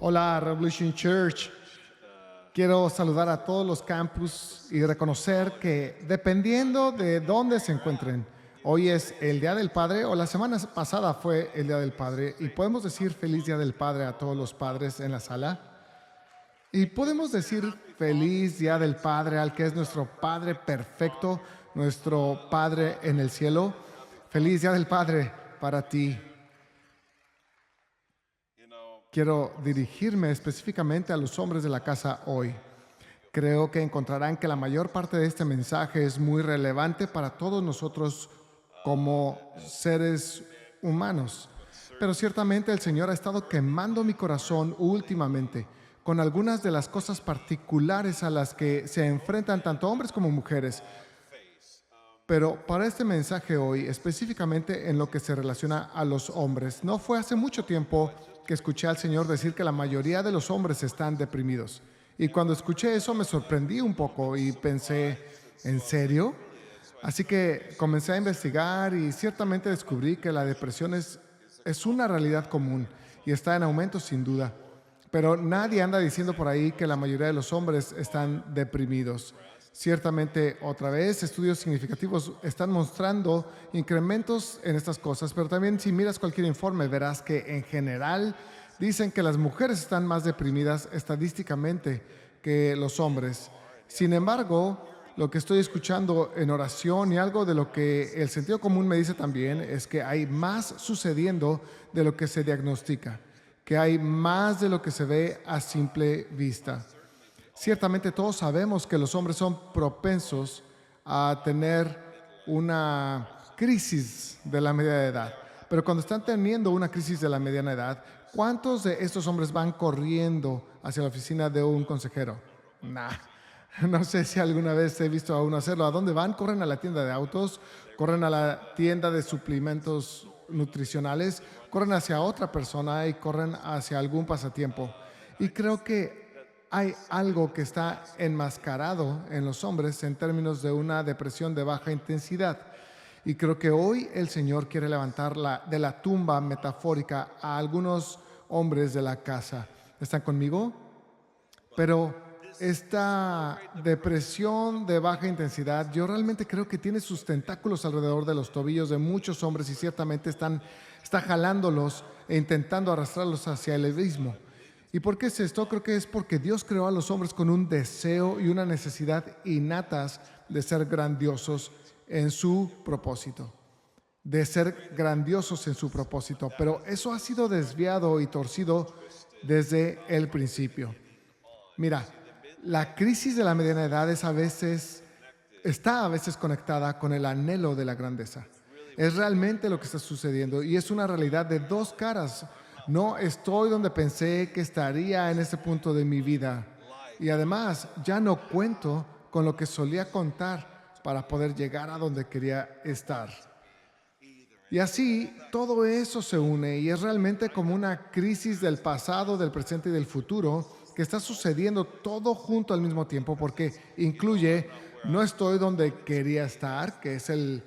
Hola, Revolution Church. Quiero saludar a todos los campus y reconocer que dependiendo de dónde se encuentren, hoy es el Día del Padre o la semana pasada fue el Día del Padre y podemos decir feliz Día del Padre a todos los padres en la sala y podemos decir feliz Día del Padre al que es nuestro Padre perfecto, nuestro Padre en el cielo. Feliz Día del Padre para ti. Quiero dirigirme específicamente a los hombres de la casa hoy. Creo que encontrarán que la mayor parte de este mensaje es muy relevante para todos nosotros como seres humanos. Pero ciertamente el Señor ha estado quemando mi corazón últimamente con algunas de las cosas particulares a las que se enfrentan tanto hombres como mujeres. Pero para este mensaje hoy, específicamente en lo que se relaciona a los hombres, no fue hace mucho tiempo que escuché al Señor decir que la mayoría de los hombres están deprimidos. Y cuando escuché eso me sorprendí un poco y pensé, ¿en serio? Así que comencé a investigar y ciertamente descubrí que la depresión es una realidad común y está en aumento sin duda. Pero nadie anda diciendo por ahí que la mayoría de los hombres están deprimidos. Ciertamente, otra vez, estudios significativos están mostrando incrementos en estas cosas, pero también si miras cualquier informe verás que en general dicen que las mujeres están más deprimidas estadísticamente que los hombres. Sin embargo, lo que estoy escuchando en oración y algo de lo que el sentido común me dice también es que hay más sucediendo de lo que se diagnostica, que hay más de lo que se ve a simple vista. Ciertamente todos sabemos que los hombres son propensos a tener una crisis de la mediana edad. Pero cuando están teniendo una crisis de la mediana edad, ¿cuántos de estos hombres van corriendo hacia la oficina de un consejero? Nah. No sé si alguna vez he visto a uno hacerlo. ¿A dónde van? Corren a la tienda de autos, corren a la tienda de suplementos nutricionales, corren hacia otra persona y corren hacia algún pasatiempo. Y creo que hay algo que está enmascarado en los hombres en términos de una depresión de baja intensidad. Y creo que hoy el Señor quiere levantar de la tumba metafórica a algunos hombres de la casa. ¿Están conmigo? Pero esta depresión de baja intensidad, yo realmente creo que tiene sus tentáculos alrededor de los tobillos de muchos hombres y ciertamente está jalándolos e intentando arrastrarlos hacia el abismo. ¿Y por qué es esto? Creo que es porque Dios creó a los hombres con un deseo y una necesidad innatas de ser grandiosos en su propósito. De ser grandiosos en su propósito. Pero eso ha sido desviado y torcido desde el principio. Mira, la crisis de la mediana edad está a veces conectada con el anhelo de la grandeza. Es realmente lo que está sucediendo y es una realidad de dos caras. No estoy donde pensé que estaría en este punto de mi vida. Y además, ya no cuento con lo que solía contar para poder llegar a donde quería estar. Y así, todo eso se une y es realmente como una crisis del pasado, del presente y del futuro que está sucediendo todo junto al mismo tiempo porque incluye no estoy donde quería estar, que es el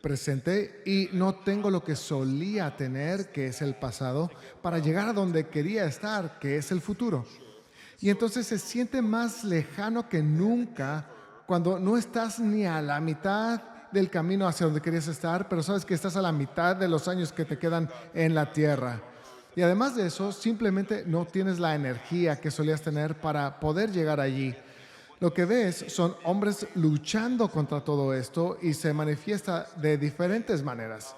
presente, y no tengo lo que solía tener, que es el pasado, para llegar a donde quería estar, que es el futuro. Y entonces se siente más lejano que nunca cuando no estás ni a la mitad del camino hacia donde querías estar, pero sabes que estás a la mitad de los años que te quedan en la tierra. Y además de eso, simplemente no tienes la energía que solías tener para poder llegar allí. Lo que ves son hombres luchando contra todo esto y se manifiesta de diferentes maneras.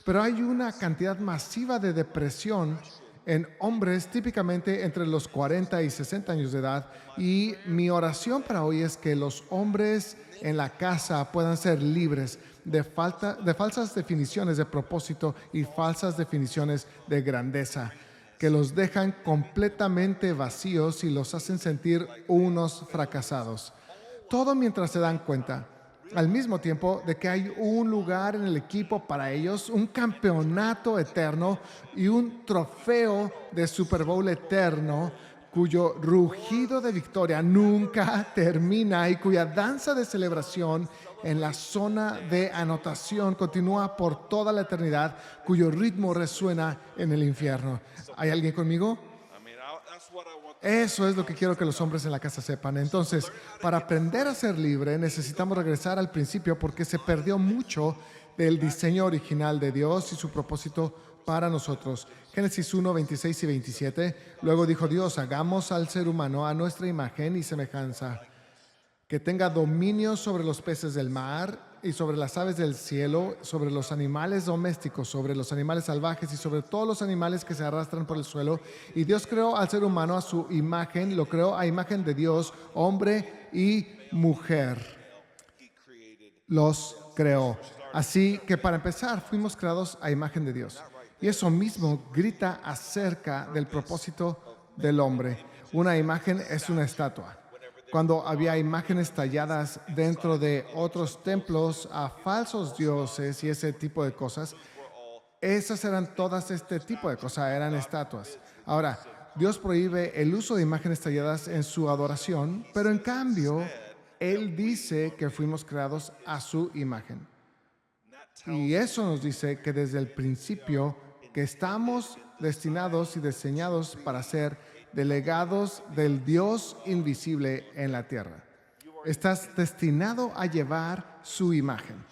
Pero hay una cantidad masiva de depresión en hombres típicamente entre los 40 y 60 años de edad y mi oración para hoy es que los hombres en la casa puedan ser libres de falsas definiciones de propósito y falsas definiciones de grandeza que los dejan completamente vacíos y los hacen sentir unos fracasados. Todo mientras se dan cuenta, al mismo tiempo, de que hay un lugar en el equipo para ellos, un campeonato eterno y un trofeo de Super Bowl eterno cuyo rugido de victoria nunca termina y cuya danza de celebración en la zona de anotación continúa por toda la eternidad, cuyo ritmo resuena en el infierno. ¿Hay alguien conmigo? Eso es lo que quiero que los hombres en la casa sepan. Entonces, para aprender a ser libre, necesitamos regresar al principio porque se perdió mucho del diseño original de Dios y su propósito para nosotros. Génesis 1, 26 y 27. Luego dijo Dios, hagamos al ser humano a nuestra imagen y semejanza, que tenga dominio sobre los peces del mar y sobre las aves del cielo, sobre los animales domésticos, sobre los animales salvajes y sobre todos los animales que se arrastran por el suelo. Y Dios creó al ser humano a su imagen, lo creó a imagen de Dios, hombre y mujer. Los creó. Así que para empezar, fuimos creados a imagen de Dios. Y eso mismo grita acerca del propósito del hombre. Una imagen es una estatua. Cuando había imágenes talladas dentro de otros templos a falsos dioses y ese tipo de cosas, esas eran todas este tipo de cosas, eran estatuas. Ahora, Dios prohíbe el uso de imágenes talladas en su adoración, pero en cambio, Él dice que fuimos creados a su imagen. Y eso nos dice que desde el principio que estamos destinados y diseñados para ser delegados del Dios invisible en la tierra. Estás destinado a llevar su imagen,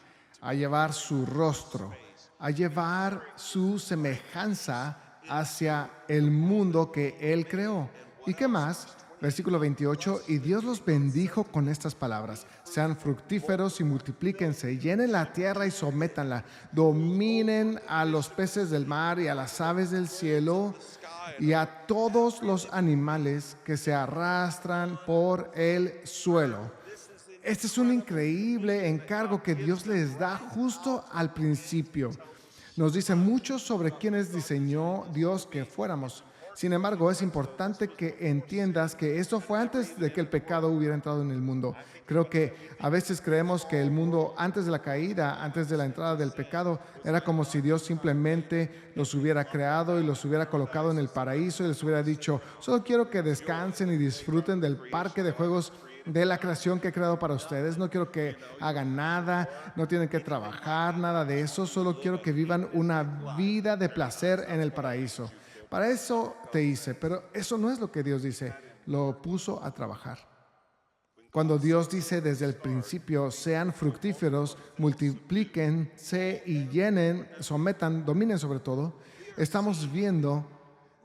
a llevar su rostro, a llevar su semejanza hacia el mundo que Él creó. ¿Y qué más? Versículo 28, y Dios los bendijo con estas palabras: sean fructíferos y multiplíquense, llenen la tierra y sométanla, dominen a los peces del mar y a las aves del cielo y a todos los animales que se arrastran por el suelo. Este es un increíble encargo que Dios les da justo al principio. Nos dice mucho sobre quiénes diseñó Dios que fuéramos. Sin embargo, es importante que entiendas que esto fue antes de que el pecado hubiera entrado en el mundo. Creo que a veces creemos que el mundo antes de la caída, antes de la entrada del pecado, era como si Dios simplemente los hubiera creado y los hubiera colocado en el paraíso y les hubiera dicho, solo quiero que descansen y disfruten del parque de juegos de la creación que he creado para ustedes. No quiero que hagan nada, no tienen que trabajar, nada de eso. Solo quiero que vivan una vida de placer en el paraíso. Para eso te hice, pero eso no es lo que Dios dice. Lo puso a trabajar. Cuando Dios dice desde el principio, sean fructíferos, multiplíquense y llenen, sometan, dominen sobre todo, estamos viendo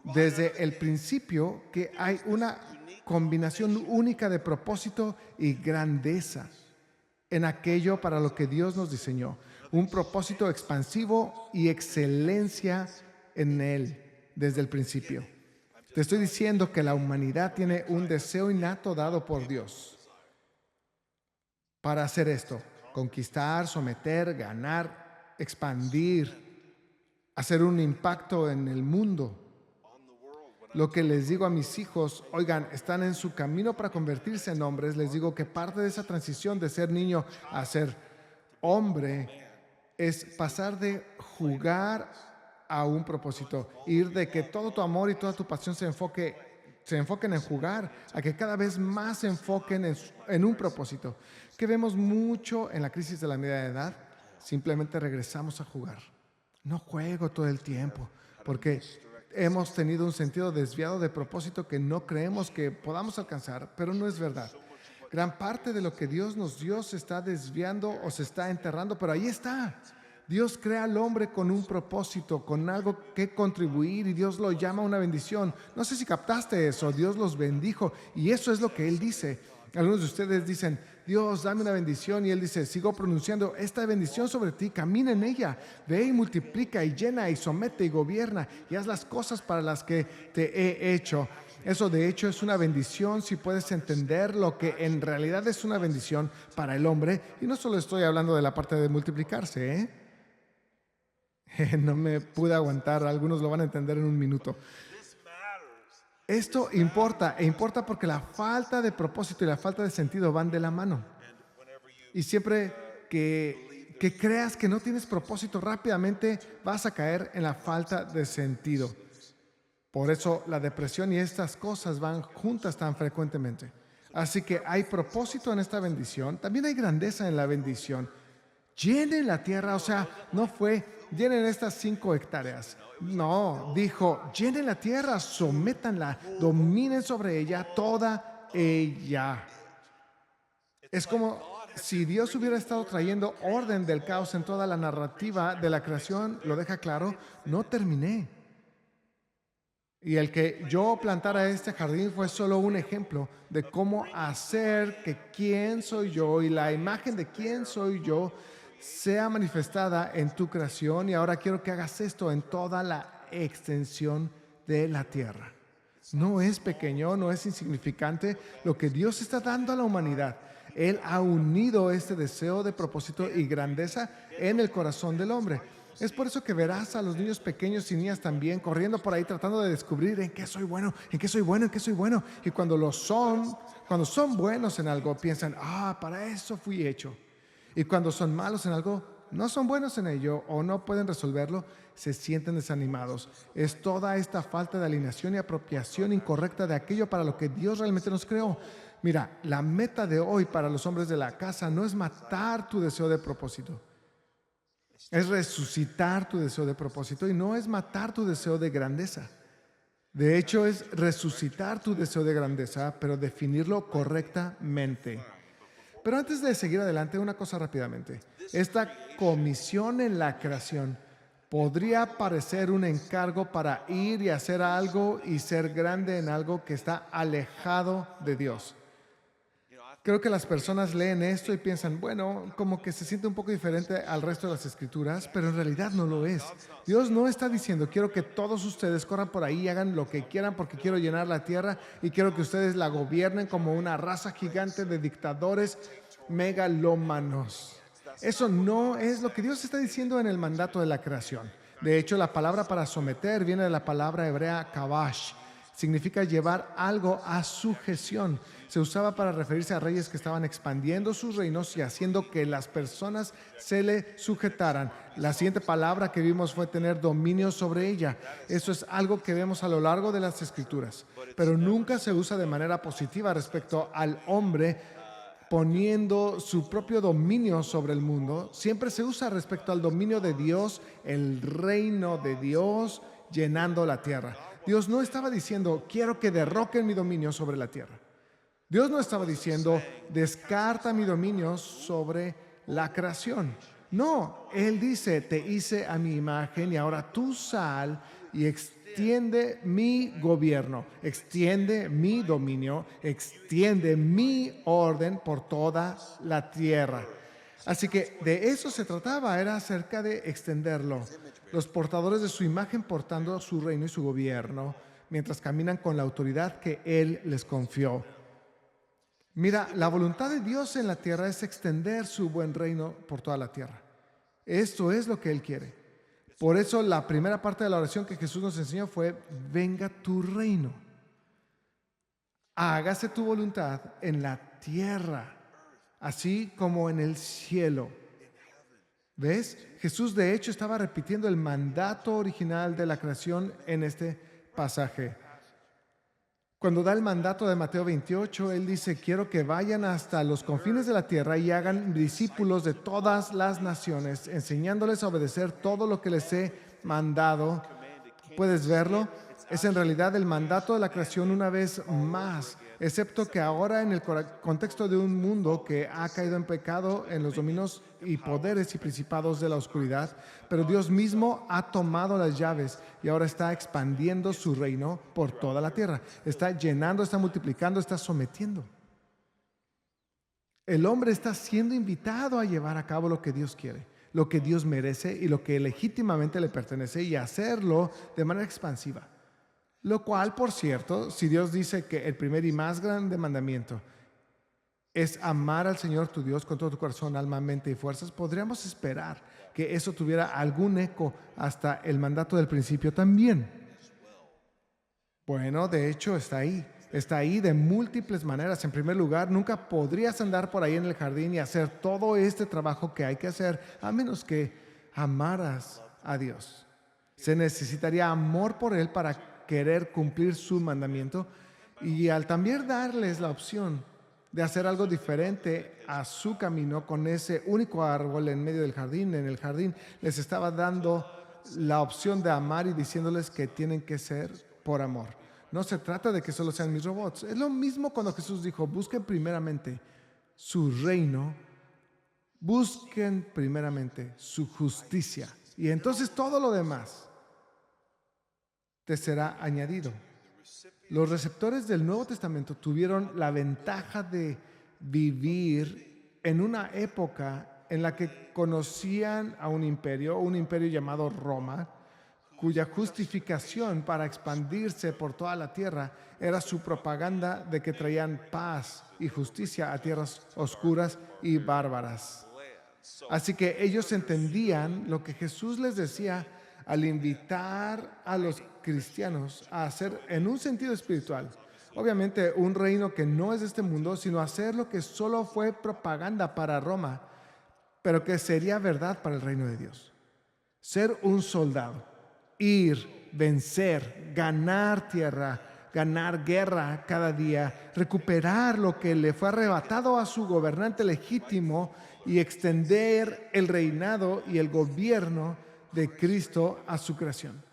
desde el principio que hay una combinación única de propósito y grandeza en aquello para lo que Dios nos diseñó. Un propósito expansivo y excelencia en Él desde el principio. Te estoy diciendo que la humanidad tiene un deseo innato dado por Dios para hacer esto: conquistar, someter, ganar, expandir, hacer un impacto en el mundo. Lo que les digo a mis hijos, oigan, están en su camino para convertirse en hombres, les digo que parte de esa transición de ser niño a ser hombre es pasar de jugar a un propósito, ir de que todo tu amor y toda tu pasión se enfoquen en jugar, a que cada vez más se enfoquen en un propósito. Que vemos mucho en la crisis de la media edad, simplemente regresamos a jugar. No juego todo el tiempo, porque hemos tenido un sentido desviado de propósito que no creemos que podamos alcanzar, pero no es verdad. Gran parte de lo que Dios nos dio se está desviando o se está enterrando, pero ahí está. Dios crea al hombre con un propósito, con algo que contribuir, y Dios lo llama una bendición. No sé si captaste eso. Dios los bendijo y eso es lo que Él dice. Algunos de ustedes dicen, Dios, dame una bendición, y Él dice, sigo pronunciando esta bendición sobre ti, camina en ella, ve y multiplica y llena y somete y gobierna y haz las cosas para las que te he hecho. Eso de hecho es una bendición si puedes entender lo que en realidad es una bendición para el hombre. Y no solo estoy hablando de la parte de multiplicarse, no me pude aguantar, algunos lo van a entender en un minuto. Esto importa, e importa porque la falta de propósito y la falta de sentido van de la mano. Y siempre que creas que no tienes propósito, rápidamente vas a caer en la falta de sentido. Por eso la depresión y estas cosas van juntas tan frecuentemente. Así que hay propósito en esta bendición, también hay grandeza en la bendición. llenen la tierra. O sea, no fue llenen estas 5 hectáreas. No, dijo, llenen la tierra, sométanla, dominen sobre ella toda ella. Es como si Dios hubiera estado trayendo orden del caos en toda la narrativa de la creación, lo deja claro, no terminé. Y el que yo plantara este jardín fue solo un ejemplo de cómo hacer que quién soy yo y la imagen de quién soy yo sea manifestada en tu creación. Y ahora quiero que hagas esto en toda la extensión de la tierra. No es pequeño, no es insignificante lo que Dios está dando a la humanidad. Él ha unido este deseo de propósito y grandeza en el corazón del hombre. Es por eso que verás a los niños pequeños y niñas también corriendo por ahí tratando de descubrir en qué soy bueno, en qué soy bueno, en qué soy bueno. Y cuando son buenos en algo, piensan, para eso fui hecho. Y cuando son malos en algo, no son buenos en ello o no pueden resolverlo, se sienten desanimados. Es toda esta falta de alineación y apropiación incorrecta de aquello para lo que Dios realmente nos creó. Mira, la meta de hoy para los hombres de la casa no es matar tu deseo de propósito. Es resucitar tu deseo de propósito y no es matar tu deseo de grandeza. De hecho, es resucitar tu deseo de grandeza, pero definirlo correctamente. Pero antes de seguir adelante, una cosa rápidamente. Esta comisión en la creación podría parecer un encargo para ir y hacer algo y ser grande en algo que está alejado de Dios. Creo que las personas leen esto y piensan, bueno, como que se siente un poco diferente al resto de las escrituras, pero en realidad no lo es. Dios no está diciendo, quiero que todos ustedes corran por ahí y hagan lo que quieran porque quiero llenar la tierra y quiero que ustedes la gobiernen como una raza gigante de dictadores megalómanos. Eso no es lo que Dios está diciendo en el mandato de la creación. De hecho, la palabra para someter viene de la palabra hebrea kabash. Significa llevar algo a sujeción. Se usaba para referirse a reyes que estaban expandiendo sus reinos y haciendo que las personas se le sujetaran. La siguiente palabra que vimos fue tener dominio sobre ella. Eso es algo que vemos a lo largo de las escrituras, pero nunca se usa de manera positiva respecto al hombre poniendo su propio dominio sobre el mundo. Siempre se usa respecto al dominio de Dios, el reino de Dios llenando la tierra. Dios no estaba diciendo, quiero que derroquen mi dominio sobre la tierra. Dios no estaba diciendo, descarta mi dominio sobre la creación. No, Él dice, te hice a mi imagen y ahora tú sal y extiende mi gobierno, extiende mi dominio, extiende mi orden por toda la tierra. Así que de eso se trataba, era acerca de extenderlo. Los portadores de su imagen portando su reino y su gobierno, mientras caminan con la autoridad que Él les confió. Mira, la voluntad de Dios en la tierra es extender su buen reino por toda la tierra. Esto es lo que Él quiere. Por eso la primera parte de la oración que Jesús nos enseñó fue, venga tu reino. Hágase tu voluntad en la tierra, así como en el cielo. ¿Ves? Jesús de hecho estaba repitiendo el mandato original de la creación en este pasaje. Cuando da el mandato de Mateo 28, Él dice, quiero que vayan hasta los confines de la tierra y hagan discípulos de todas las naciones, enseñándoles a obedecer todo lo que les he mandado. ¿Puedes verlo? Es en realidad el mandato de la creación una vez más, excepto que ahora en el contexto de un mundo que ha caído en pecado en los dominios y poderes y principados de la oscuridad, pero Dios mismo ha tomado las llaves y ahora está expandiendo su reino por toda la tierra. Está llenando, está multiplicando, está sometiendo. El hombre está siendo invitado a llevar a cabo lo que Dios quiere, lo que Dios merece y lo que legítimamente le pertenece y hacerlo de manera expansiva. Lo cual, por cierto, si Dios dice que el primer y más grande mandamiento es amar al Señor tu Dios con todo tu corazón, alma, mente y fuerzas, podríamos esperar que eso tuviera algún eco hasta el mandato del principio también. Bueno, de hecho está ahí de múltiples maneras. En primer lugar, nunca podrías andar por ahí en el jardín y hacer todo este trabajo que hay que hacer a menos que amaras a Dios. Se necesitaría amor por Él para querer cumplir su mandamiento y al también darles la opción de hacer algo diferente a su camino con ese único árbol en medio del jardín. En el jardín les estaba dando la opción de amar y diciéndoles que tienen que ser por amor. No se trata de que solo sean mis robots. Es lo mismo cuando Jesús dijo, busquen primeramente su reino, busquen primeramente su justicia. Y entonces todo lo demás te será añadido. Los receptores del Nuevo Testamento tuvieron la ventaja de vivir en una época en la que conocían a un imperio llamado Roma, cuya justificación para expandirse por toda la tierra era su propaganda de que traían paz y justicia a tierras oscuras y bárbaras. Así que ellos entendían lo que Jesús les decía al invitar a los cristianos a hacer, en un sentido espiritual, obviamente un reino que no es de este mundo, sino hacer lo que solo fue propaganda para Roma, pero que sería verdad para el reino de Dios. Ser un soldado, ir, vencer, ganar tierra, ganar guerra cada día, recuperar lo que le fue arrebatado a su gobernante legítimo y extender el reinado y el gobierno de Cristo a su creación.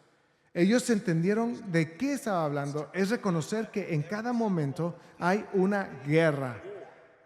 Ellos entendieron de qué estaba hablando. Es reconocer que en cada momento hay una guerra.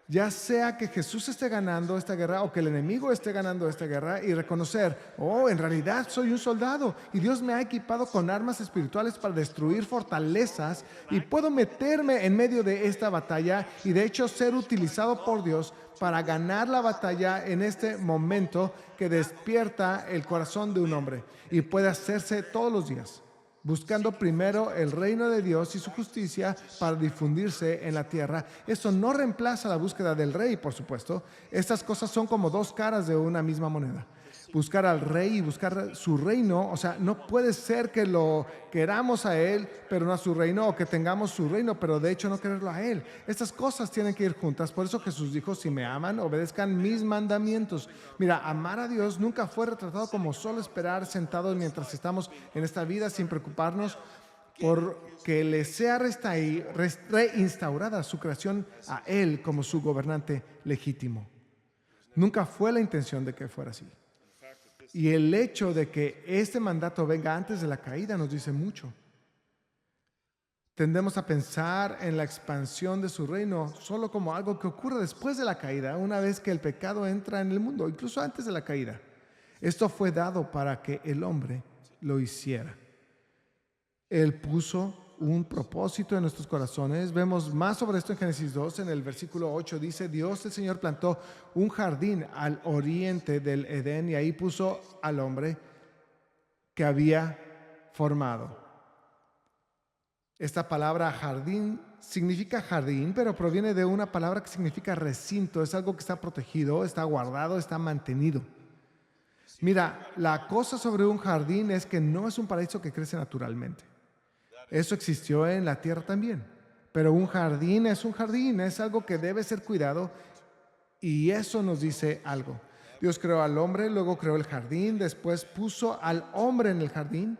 Ya sea que Jesús esté ganando esta guerra o que el enemigo esté ganando esta guerra, y reconocer, oh, en realidad soy un soldado y Dios me ha equipado con armas espirituales para destruir fortalezas y puedo meterme en medio de esta batalla y de hecho ser utilizado por Dios para ganar la batalla en este momento que despierta el corazón de un hombre y puede hacerse todos los días, buscando primero el reino de Dios y su justicia para difundirse en la tierra. Esto no reemplaza la búsqueda del rey, por supuesto. Estas cosas son como dos caras de una misma moneda. Buscar al rey y buscar su reino, o sea, no puede ser que lo queramos a él, pero no a su reino, o que tengamos su reino, pero de hecho no quererlo a él. Estas cosas tienen que ir juntas. Por eso Jesús dijo, si me aman, obedezcan mis mandamientos. Mira, amar a Dios nunca fue retratado como solo esperar sentados mientras estamos en esta vida sin preocuparnos por que le sea reinstaurada su creación a él como su gobernante legítimo. Nunca fue la intención de que fuera así. Y el hecho de que este mandato venga antes de la caída nos dice mucho. Tendemos a pensar en la expansión de su reino solo como algo que ocurre después de la caída, una vez que el pecado entra en el mundo, incluso antes de la caída. Esto fue dado para que el hombre lo hiciera. Él puso un propósito en nuestros corazones. Vemos más sobre esto en Génesis 2, en el versículo 8. Dice, Dios el Señor plantó un jardín al oriente del Edén y ahí puso al hombre que había formado. Esta palabra jardín significa jardín, pero proviene de una palabra que significa recinto. Es algo que está protegido, está guardado, está mantenido. Mira, la cosa sobre un jardín es que no es un paraíso que crece naturalmente. Eso existió en la tierra también. Pero un jardín, es algo que debe ser cuidado, y eso nos dice algo. Dios creó al hombre, luego creó el jardín, después puso al hombre en el jardín.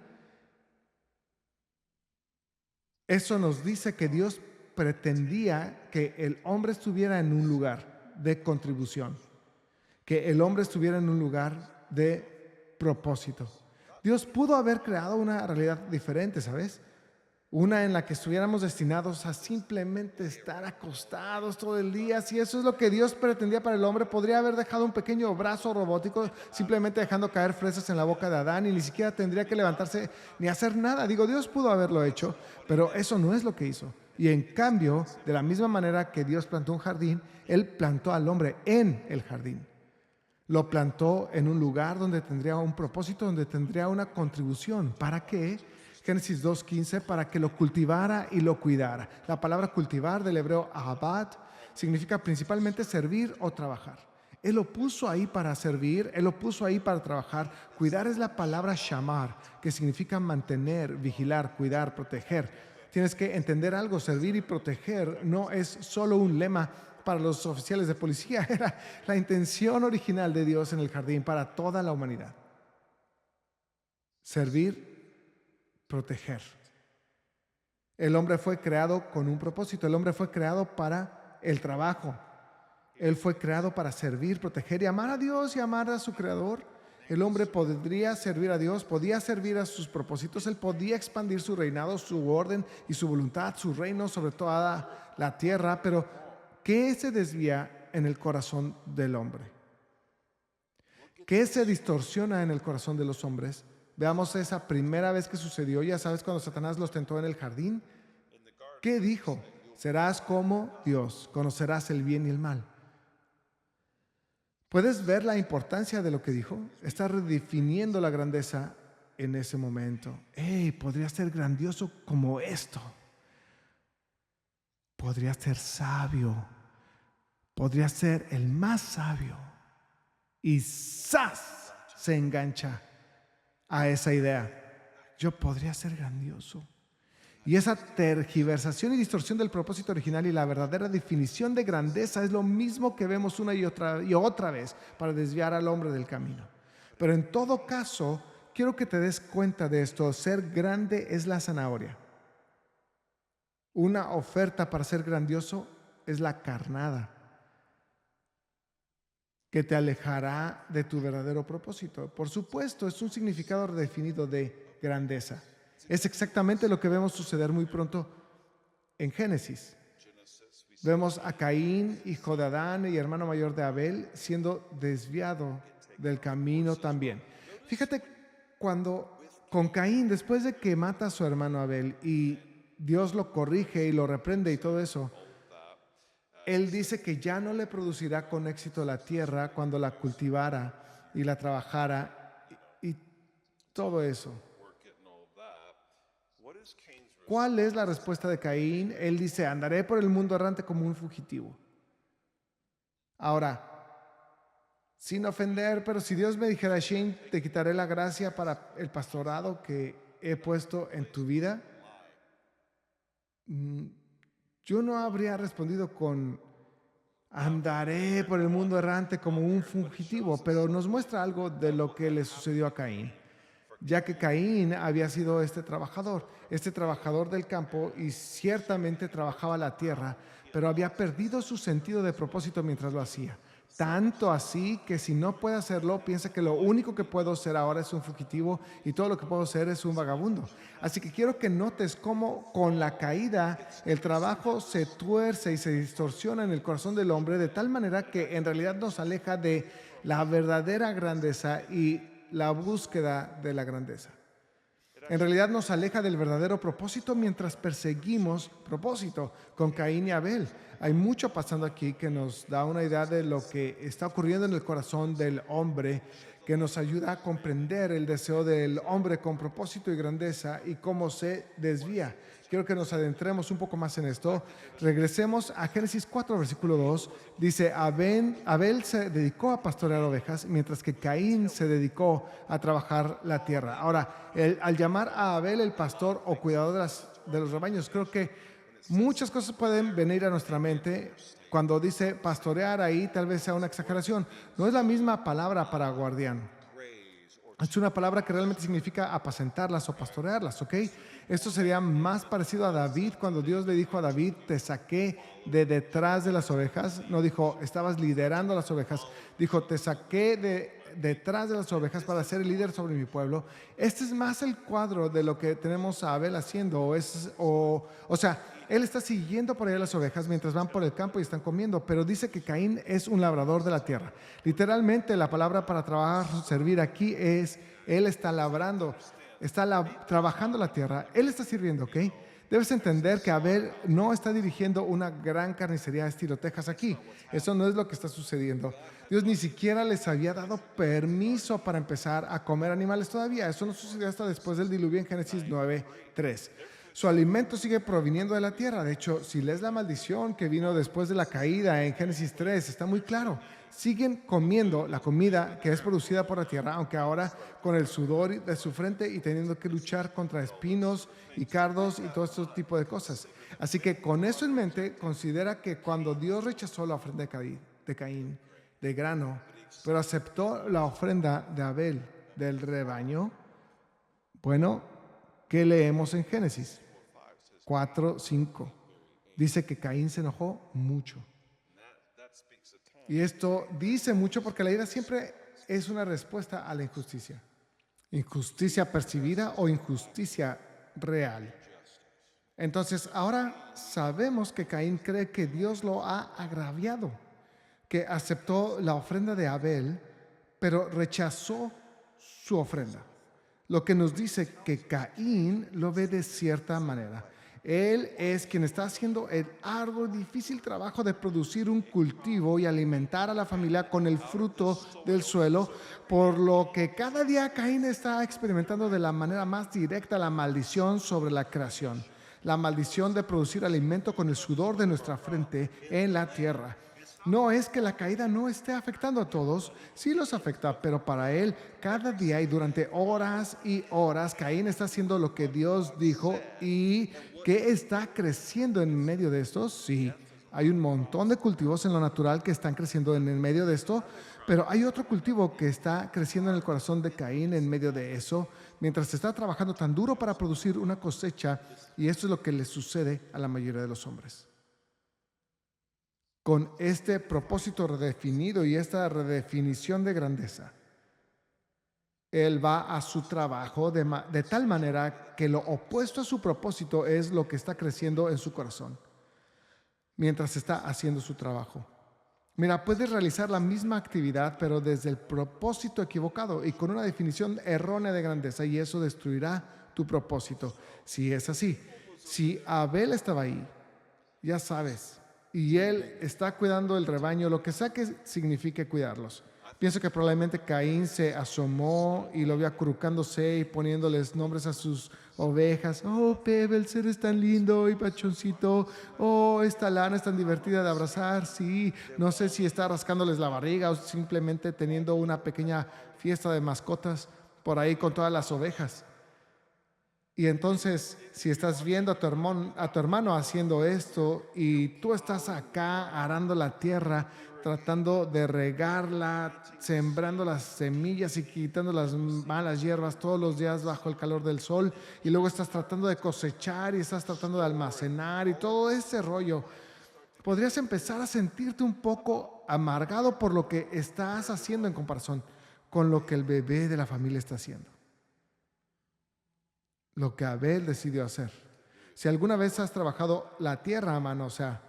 Eso nos dice que Dios pretendía que el hombre estuviera en un lugar de contribución, que el hombre estuviera en un lugar de propósito. Dios pudo haber creado una realidad diferente, ¿sabes? Una en la que estuviéramos destinados a simplemente estar acostados todo el día. Si eso es lo que Dios pretendía para el hombre, podría haber dejado un pequeño brazo robótico simplemente dejando caer fresas en la boca de Adán y ni siquiera tendría que levantarse ni hacer nada. Digo, Dios pudo haberlo hecho, pero eso no es lo que hizo. Y en cambio, de la misma manera que Dios plantó un jardín, Él plantó al hombre en el jardín. Lo plantó en un lugar donde tendría un propósito, donde tendría una contribución. ¿Para qué? Génesis 2:15, para que lo cultivara y lo cuidara. La palabra cultivar del hebreo abad significa principalmente servir o trabajar. Él lo puso ahí para servir, Él lo puso ahí para trabajar. Cuidar es la palabra shamar, que significa mantener, vigilar, cuidar, proteger. Tienes que entender algo, servir y proteger no es solo un lema para los oficiales de policía, era la intención original de Dios en el jardín para toda la humanidad. Servir, proteger. El hombre fue creado con un propósito. El hombre fue creado para el trabajo. Él fue creado para servir, proteger y amar a Dios y amar a su Creador. El hombre podría servir a Dios, podía servir a sus propósitos, él podía expandir su reinado, su orden y su voluntad, su reino sobre toda la tierra, pero ¿qué se desvía en el corazón del hombre? ¿Qué se distorsiona en el corazón de los hombres? Veamos esa primera vez que sucedió, ya sabes, cuando Satanás los tentó en el jardín. ¿Qué dijo? Serás como Dios, conocerás el bien y el mal. ¿Puedes ver la importancia de lo que dijo? Está redefiniendo la grandeza en ese momento. ¡Hey! Podría ser grandioso como esto. Podría ser sabio. Podría ser el más sabio. Y ¡zas! Se engancha a esa idea. Yo podría ser grandioso. Y esa tergiversación y distorsión del propósito original y la verdadera definición de grandeza es lo mismo que vemos una y otra vez para desviar al hombre del camino. Pero en todo caso, quiero que te des cuenta de esto. Ser grande es la zanahoria. Una oferta para ser grandioso es la carnada, que te alejará de tu verdadero propósito. Por supuesto, es un significado redefinido de grandeza. Es exactamente lo que vemos suceder muy pronto en Génesis. Vemos a Caín, hijo de Adán y hermano mayor de Abel, siendo desviado del camino también. Fíjate cuando con Caín, después de que mata a su hermano Abel y Dios lo corrige y lo reprende y todo eso, él dice que ya no le producirá con éxito la tierra cuando la cultivara y la trabajara y todo eso. ¿Cuál es la respuesta de Caín? Él dice, andaré por el mundo errante como un fugitivo. Ahora, sin ofender, pero si Dios me dijera, Shane, te quitaré la gracia para el pastorado que he puesto en tu vida, yo no habría respondido con andaré por el mundo errante como un fugitivo, pero nos muestra algo de lo que le sucedió a Caín, ya que Caín había sido este trabajador del campo y ciertamente trabajaba la tierra, pero había perdido su sentido de propósito mientras lo hacía. Tanto así que si no puede hacerlo, piensa que lo único que puedo ser ahora es un fugitivo y todo lo que puedo ser es un vagabundo. Así que quiero que notes cómo con la caída el trabajo se tuerce y se distorsiona en el corazón del hombre de tal manera que en realidad nos aleja de la verdadera grandeza y la búsqueda de la grandeza. En realidad nos aleja del verdadero propósito mientras perseguimos propósito con Caín y Abel. Hay mucho pasando aquí que nos da una idea de lo que está ocurriendo en el corazón del hombre, que nos ayuda a comprender el deseo del hombre con propósito y grandeza y cómo se desvía. Quiero que nos adentremos un poco más en esto. Regresemos a Génesis 4, versículo 2. Dice, Abel se dedicó a pastorear ovejas, mientras que Caín se dedicó a trabajar la tierra. Ahora, al llamar a Abel el pastor o cuidador de los rebaños, creo que muchas cosas pueden venir a nuestra mente. Cuando dice pastorear ahí, tal vez sea una exageración. No es la misma palabra para guardián. Es una palabra que realmente significa apacentarlas o pastorearlas, ¿ok? Esto sería más parecido a David cuando Dios le dijo a David, te saqué de detrás de las ovejas. No dijo, estabas liderando las ovejas. Dijo, te saqué de detrás de las ovejas para ser el líder sobre mi pueblo. Este es más el cuadro de lo que tenemos a Abel haciendo. O sea, él está siguiendo por allá las ovejas mientras van por el campo y están comiendo, pero dice que Caín es un labrador de la tierra. Literalmente la palabra para trabajar, servir aquí es, él está labrando, trabajando la tierra, él está sirviendo, ¿ok? Debes entender que Abel no está dirigiendo una gran carnicería estilo Texas aquí. Eso no es lo que está sucediendo. Dios ni siquiera les había dado permiso para empezar a comer animales todavía. Eso no sucedió hasta después del diluvio en Génesis 9:3. Su alimento sigue proviniendo de la tierra. De hecho, si lees la maldición que vino después de la caída en Génesis 3, está muy claro. Siguen comiendo la comida que es producida por la tierra, aunque ahora con el sudor de su frente y teniendo que luchar contra espinos y cardos y todo este tipo de cosas. Así que con eso en mente, considera que cuando Dios rechazó la ofrenda de Caín, de grano, pero aceptó la ofrenda de Abel, del rebaño, bueno, ¿qué leemos en Génesis 4:5? Dice que Caín se enojó mucho. Y esto dice mucho porque la ira siempre es una respuesta a la injusticia. Injusticia percibida o injusticia real. Entonces, ahora sabemos que Caín cree que Dios lo ha agraviado, que aceptó la ofrenda de Abel, pero rechazó su ofrenda. Lo que nos dice que Caín lo ve de cierta manera. Él es quien está haciendo el arduo y difícil trabajo de producir un cultivo y alimentar a la familia con el fruto del suelo, por lo que cada día Caín está experimentando de la manera más directa la maldición sobre la creación, la maldición de producir alimento con el sudor de nuestra frente en la tierra. No es que la caída no esté afectando a todos, sí los afecta, pero para él cada día y durante horas y horas, Caín está haciendo lo que Dios dijo. ¿Y qué está creciendo en medio de esto? Sí, hay un montón de cultivos en lo natural que están creciendo en el medio de esto, pero hay otro cultivo que está creciendo en el corazón de Caín en medio de eso, mientras está trabajando tan duro para producir una cosecha, y esto es lo que le sucede a la mayoría de los hombres. Con este propósito redefinido y esta redefinición de grandeza, él va a su trabajo de tal manera que lo opuesto a su propósito es lo que está creciendo en su corazón mientras está haciendo su trabajo. Mira, puedes realizar la misma actividad, pero desde el propósito equivocado y con una definición errónea de grandeza, y eso destruirá tu propósito. Si es así, si Abel estaba ahí, ya sabes, y él está cuidando el rebaño, lo que sea que signifique cuidarlos. Pienso que probablemente Caín se asomó y lo vio acurrucándose y poniéndoles nombres a sus ovejas. Oh, Pebbles, eres tan lindo y pachoncito. Oh, esta lana es tan divertida de abrazar. Sí, no sé si está rascándoles la barriga o simplemente teniendo una pequeña fiesta de mascotas por ahí con todas las ovejas. Y entonces, si estás viendo a tu hermano haciendo esto y tú estás acá arando la tierra, tratando de regarla, sembrando las semillas y quitando las malas hierbas todos los días bajo el calor del sol, y luego estás tratando de cosechar y estás tratando de almacenar y todo ese rollo, podrías empezar a sentirte un poco amargado por lo que estás haciendo en comparación con lo que el bebé de la familia está haciendo. Lo que Abel decidió hacer. Si alguna vez has trabajado la tierra a mano, o sea,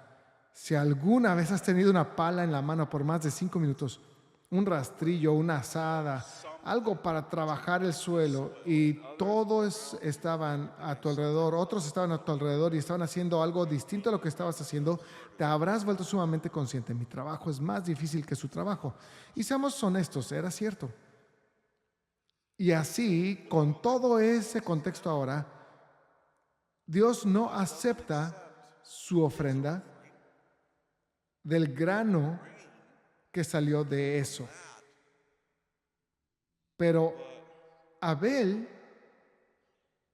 si alguna vez has tenido una pala en la mano por más de 5 minutos, un rastrillo, una azada, algo para trabajar el suelo, y todos estaban a tu alrededor, otros estaban a tu alrededor y estaban haciendo algo distinto a lo que estabas haciendo, te habrás vuelto sumamente consciente. Mi trabajo es más difícil que su trabajo. Y seamos honestos, era cierto. Y así, con todo ese contexto ahora, Dios no acepta su ofrenda del grano que salió de eso. Pero Abel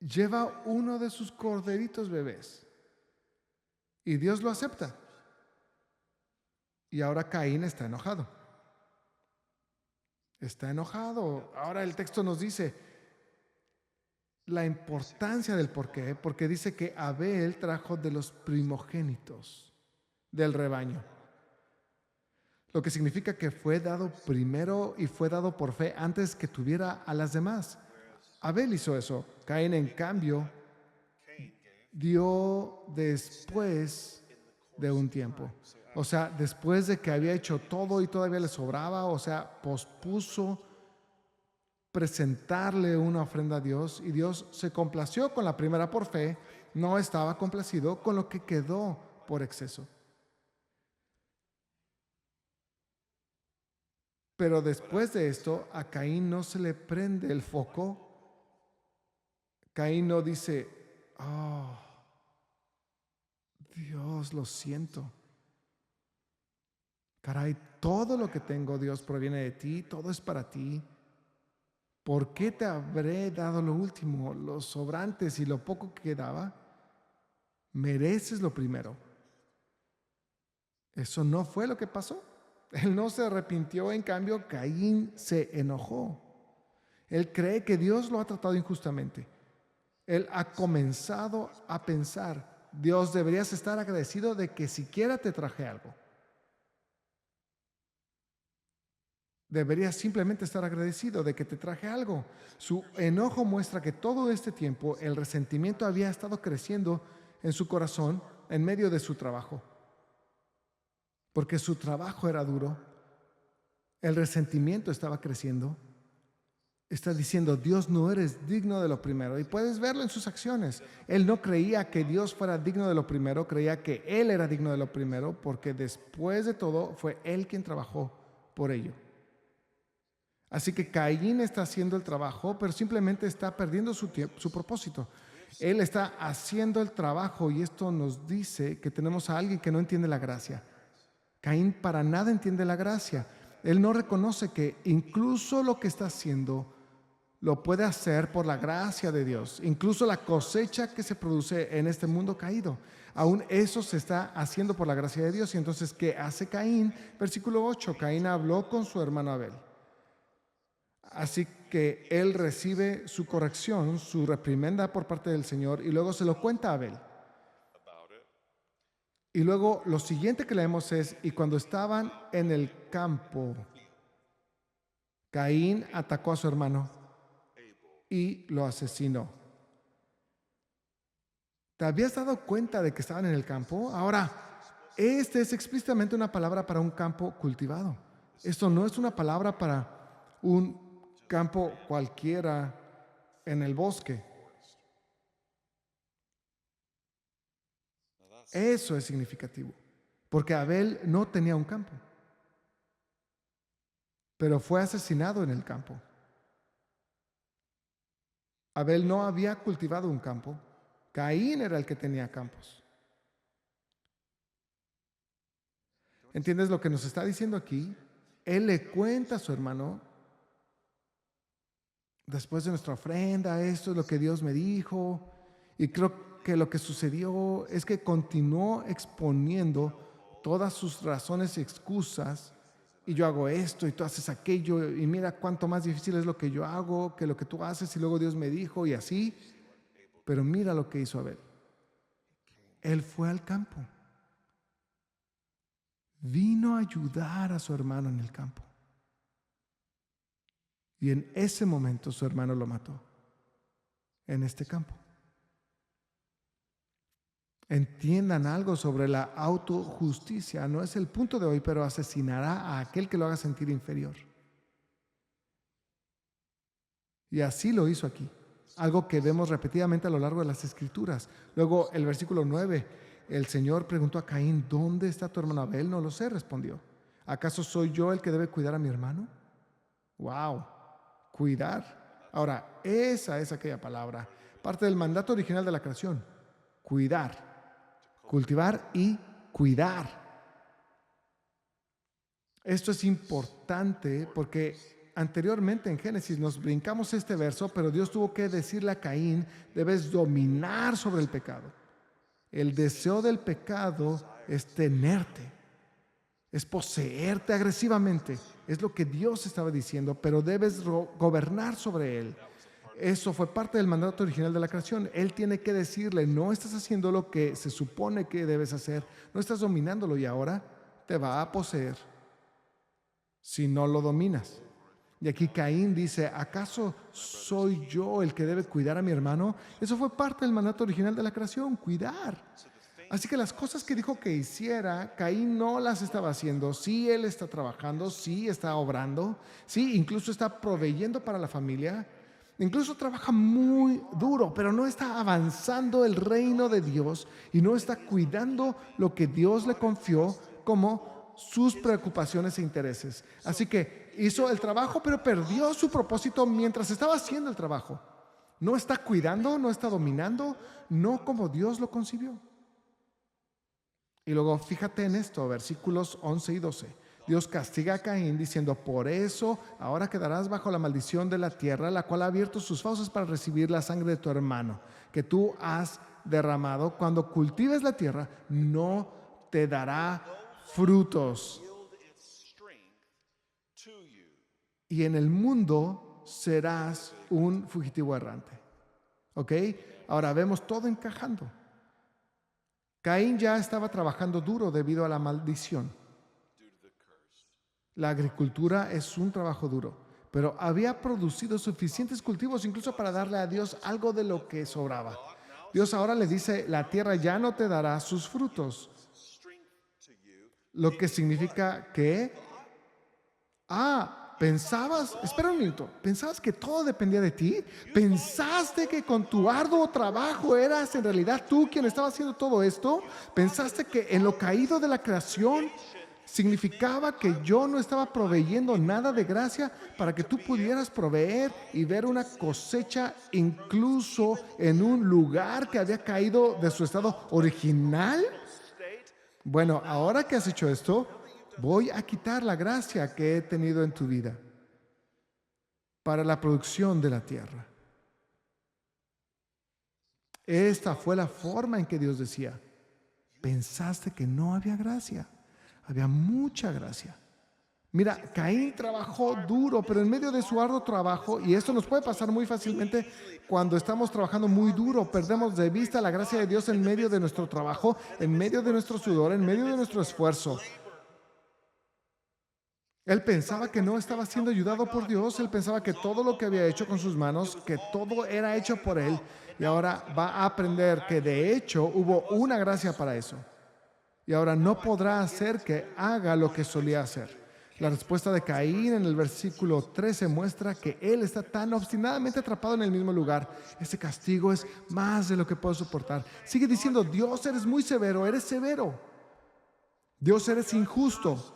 lleva uno de sus corderitos bebés y Dios lo acepta. Y ahora Caín está enojado. Está enojado. Ahora el texto nos dice la importancia del por qué, porque dice que Abel trajo de los primogénitos del rebaño, lo que significa que fue dado primero y fue dado por fe antes que tuviera a las demás. Abel hizo eso. Caín, en cambio, dio después de un tiempo. O sea, después de que había hecho todo y todavía le sobraba, o sea, pospuso presentarle una ofrenda a Dios, y Dios se complació con la primera por fe, no estaba complacido con lo que quedó por exceso. Pero después de esto, a Caín no se le prende el foco. Caín no dice, oh, Dios, lo siento. Caray, todo lo que tengo, Dios, proviene de ti, todo es para ti. ¿Por qué te habré dado lo último, los sobrantes y lo poco que quedaba? Mereces lo primero. Eso no fue lo que pasó. Él no se arrepintió, en cambio, Caín se enojó. Él cree que Dios lo ha tratado injustamente. Él ha comenzado a pensar, Dios, deberías estar agradecido de que siquiera te traje algo. Deberías simplemente estar agradecido de que te traje algo. Su enojo muestra que todo este tiempo el resentimiento había estado creciendo en su corazón en medio de su trabajo, porque su trabajo era duro, el resentimiento estaba creciendo. Está diciendo, Dios, no eres digno de lo primero. Y puedes verlo en sus acciones. Él no creía que Dios fuera digno de lo primero, creía que Él era digno de lo primero, porque después de todo fue Él quien trabajó por ello. Así que Caín está haciendo el trabajo, pero simplemente está perdiendo su tiempo, su propósito. Él está haciendo el trabajo y esto nos dice que tenemos a alguien que no entiende la gracia. Caín para nada entiende la gracia. Él no reconoce que incluso lo que está haciendo lo puede hacer por la gracia de Dios. Incluso la cosecha que se produce en este mundo caído, aún eso se está haciendo por la gracia de Dios. Y entonces, ¿qué hace Caín? Versículo 8, Caín habló con su hermano Abel. Así que él recibe su corrección, su reprimenda por parte del Señor y luego se lo cuenta a Abel. Y luego lo siguiente que leemos es, y cuando estaban en el campo, Caín atacó a su hermano y lo asesinó. ¿Te habías dado cuenta de que estaban en el campo? Ahora, este es explícitamente una palabra para un campo cultivado. Esto no es una palabra para un campo cualquiera en el bosque. Eso es significativo, porque Abel no tenía un campo, pero fue asesinado en el campo. Abel no había cultivado un campo, Caín era el que tenía campos. ¿Entiendes lo que nos está diciendo aquí? Él le cuenta a su hermano, después de nuestra ofrenda, esto es lo que Dios me dijo, y creo que lo que sucedió es que continuó exponiendo todas sus razones y excusas, y yo hago esto y tú haces aquello, y mira cuánto más difícil es lo que yo hago que lo que tú haces, y luego Dios me dijo, y así. Pero mira lo que hizo Abel. Él fue al campo, vino a ayudar a su hermano en el campo, y en ese momento su hermano lo mató en este campo. Entiendan algo sobre la autojusticia. No es el punto de hoy, pero asesinará a aquel que lo haga sentir inferior. Y así lo hizo aquí. Algo que vemos repetidamente a lo largo de las Escrituras. Luego, el versículo 9, el Señor preguntó a Caín, ¿dónde está tu hermano Abel? No lo sé, respondió. ¿Acaso soy yo el que debe cuidar a mi hermano? ¡Wow! Cuidar. Ahora, esa es aquella palabra, parte del mandato original de la creación. Cuidar. Cultivar y cuidar. Esto es importante porque anteriormente en Génesis nos brincamos este verso, pero Dios tuvo que decirle a Caín, debes dominar sobre el pecado. El deseo del pecado es tenerte, es poseerte agresivamente. Es lo que Dios estaba diciendo, pero debes gobernar sobre él. Eso fue parte del mandato original de la creación. Él tiene que decirle, no estás haciendo lo que se supone que debes hacer, no estás dominándolo y ahora te va a poseer si no lo dominas. Y aquí Caín dice, ¿acaso soy yo el que debe cuidar a mi hermano? Eso fue parte del mandato original de la creación, cuidar. Así que las cosas que dijo que hiciera, Caín no las estaba haciendo. Sí, él está trabajando, sí está obrando, sí, incluso está proveyendo para la familia. Incluso trabaja muy duro, pero no está avanzando el reino de Dios y no está cuidando lo que Dios le confió como sus preocupaciones e intereses. Así que hizo el trabajo, pero perdió su propósito mientras estaba haciendo el trabajo. No está cuidando, no está dominando, no como Dios lo concibió. Y luego fíjate en esto, versículos 11 y 12. Dios castiga a Caín diciendo, por eso ahora quedarás bajo la maldición de la tierra, la cual ha abierto sus fauces para recibir la sangre de tu hermano, que tú has derramado. Cuando cultives la tierra, no te dará frutos. Y en el mundo serás un fugitivo errante. ¿Ok? Ahora vemos todo encajando. Caín ya estaba trabajando duro debido a la maldición. La agricultura es un trabajo duro, pero había producido suficientes cultivos incluso para darle a Dios algo de lo que sobraba. Dios ahora le dice, la tierra ya no te dará sus frutos, lo que significa que, espera un minuto, ¿pensabas que todo dependía de ti? ¿Pensaste que con tu arduo trabajo eras en realidad tú quien estaba haciendo todo esto? ¿Pensaste que en lo caído de la creación significaba que yo no estaba proveyendo nada de gracia para que tú pudieras proveer y ver una cosecha incluso en un lugar que había caído de su estado original? Bueno, ahora que has hecho esto, voy a quitar la gracia que he tenido en tu vida para la producción de la tierra. Esta fue la forma en que Dios decía, pensaste que no había gracia, había mucha gracia. Mira, Caín trabajó duro, pero en medio de su arduo trabajo, y esto nos puede pasar muy fácilmente cuando estamos trabajando muy duro, perdemos de vista la gracia de Dios en medio de nuestro trabajo, en medio de nuestro sudor, en medio de nuestro esfuerzo. Él pensaba que no estaba siendo ayudado por Dios, él pensaba que todo lo que había hecho con sus manos, que todo era hecho por él, y ahora va a aprender que de hecho hubo una gracia para eso. Y ahora no podrá hacer que haga lo que solía hacer. La respuesta de Caín en el versículo 13 muestra que él está tan obstinadamente atrapado en el mismo lugar. Ese castigo es más de lo que puedo soportar. Sigue diciendo, Dios, eres muy severo, eres severo. Dios, eres injusto.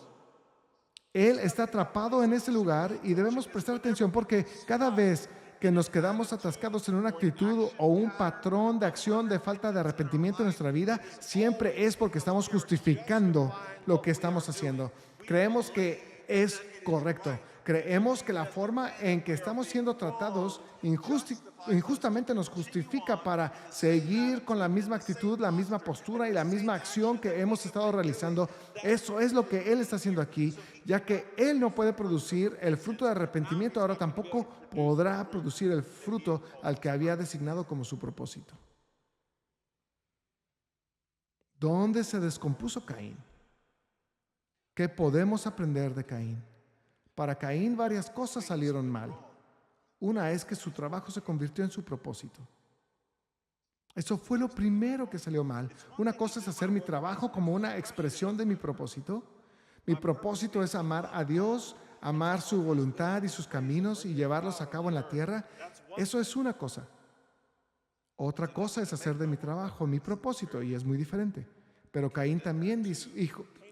Él está atrapado en ese lugar y debemos prestar atención porque cada vez que nos quedamos atascados en una actitud o un patrón de acción de falta de arrepentimiento en nuestra vida, siempre es porque estamos justificando lo que estamos haciendo. Creemos que es correcto. Creemos que la forma en que estamos siendo tratados injustamente nos justifica para seguir con la misma actitud, la misma postura y la misma acción que hemos estado realizando. Eso es lo que Él está haciendo aquí, ya que Él no puede producir el fruto de arrepentimiento, ahora tampoco podrá producir el fruto al que había designado como su propósito. ¿Dónde se descompuso Caín? ¿Qué podemos aprender de Caín? Para Caín varias cosas salieron mal. Una es que su trabajo se convirtió en su propósito. Eso fue lo primero que salió mal. Una cosa es hacer mi trabajo como una expresión de mi propósito. Mi propósito es amar a Dios, amar su voluntad y sus caminos y llevarlos a cabo en la tierra. Eso es una cosa. Otra cosa es hacer de mi trabajo mi propósito y es muy diferente. Pero Caín también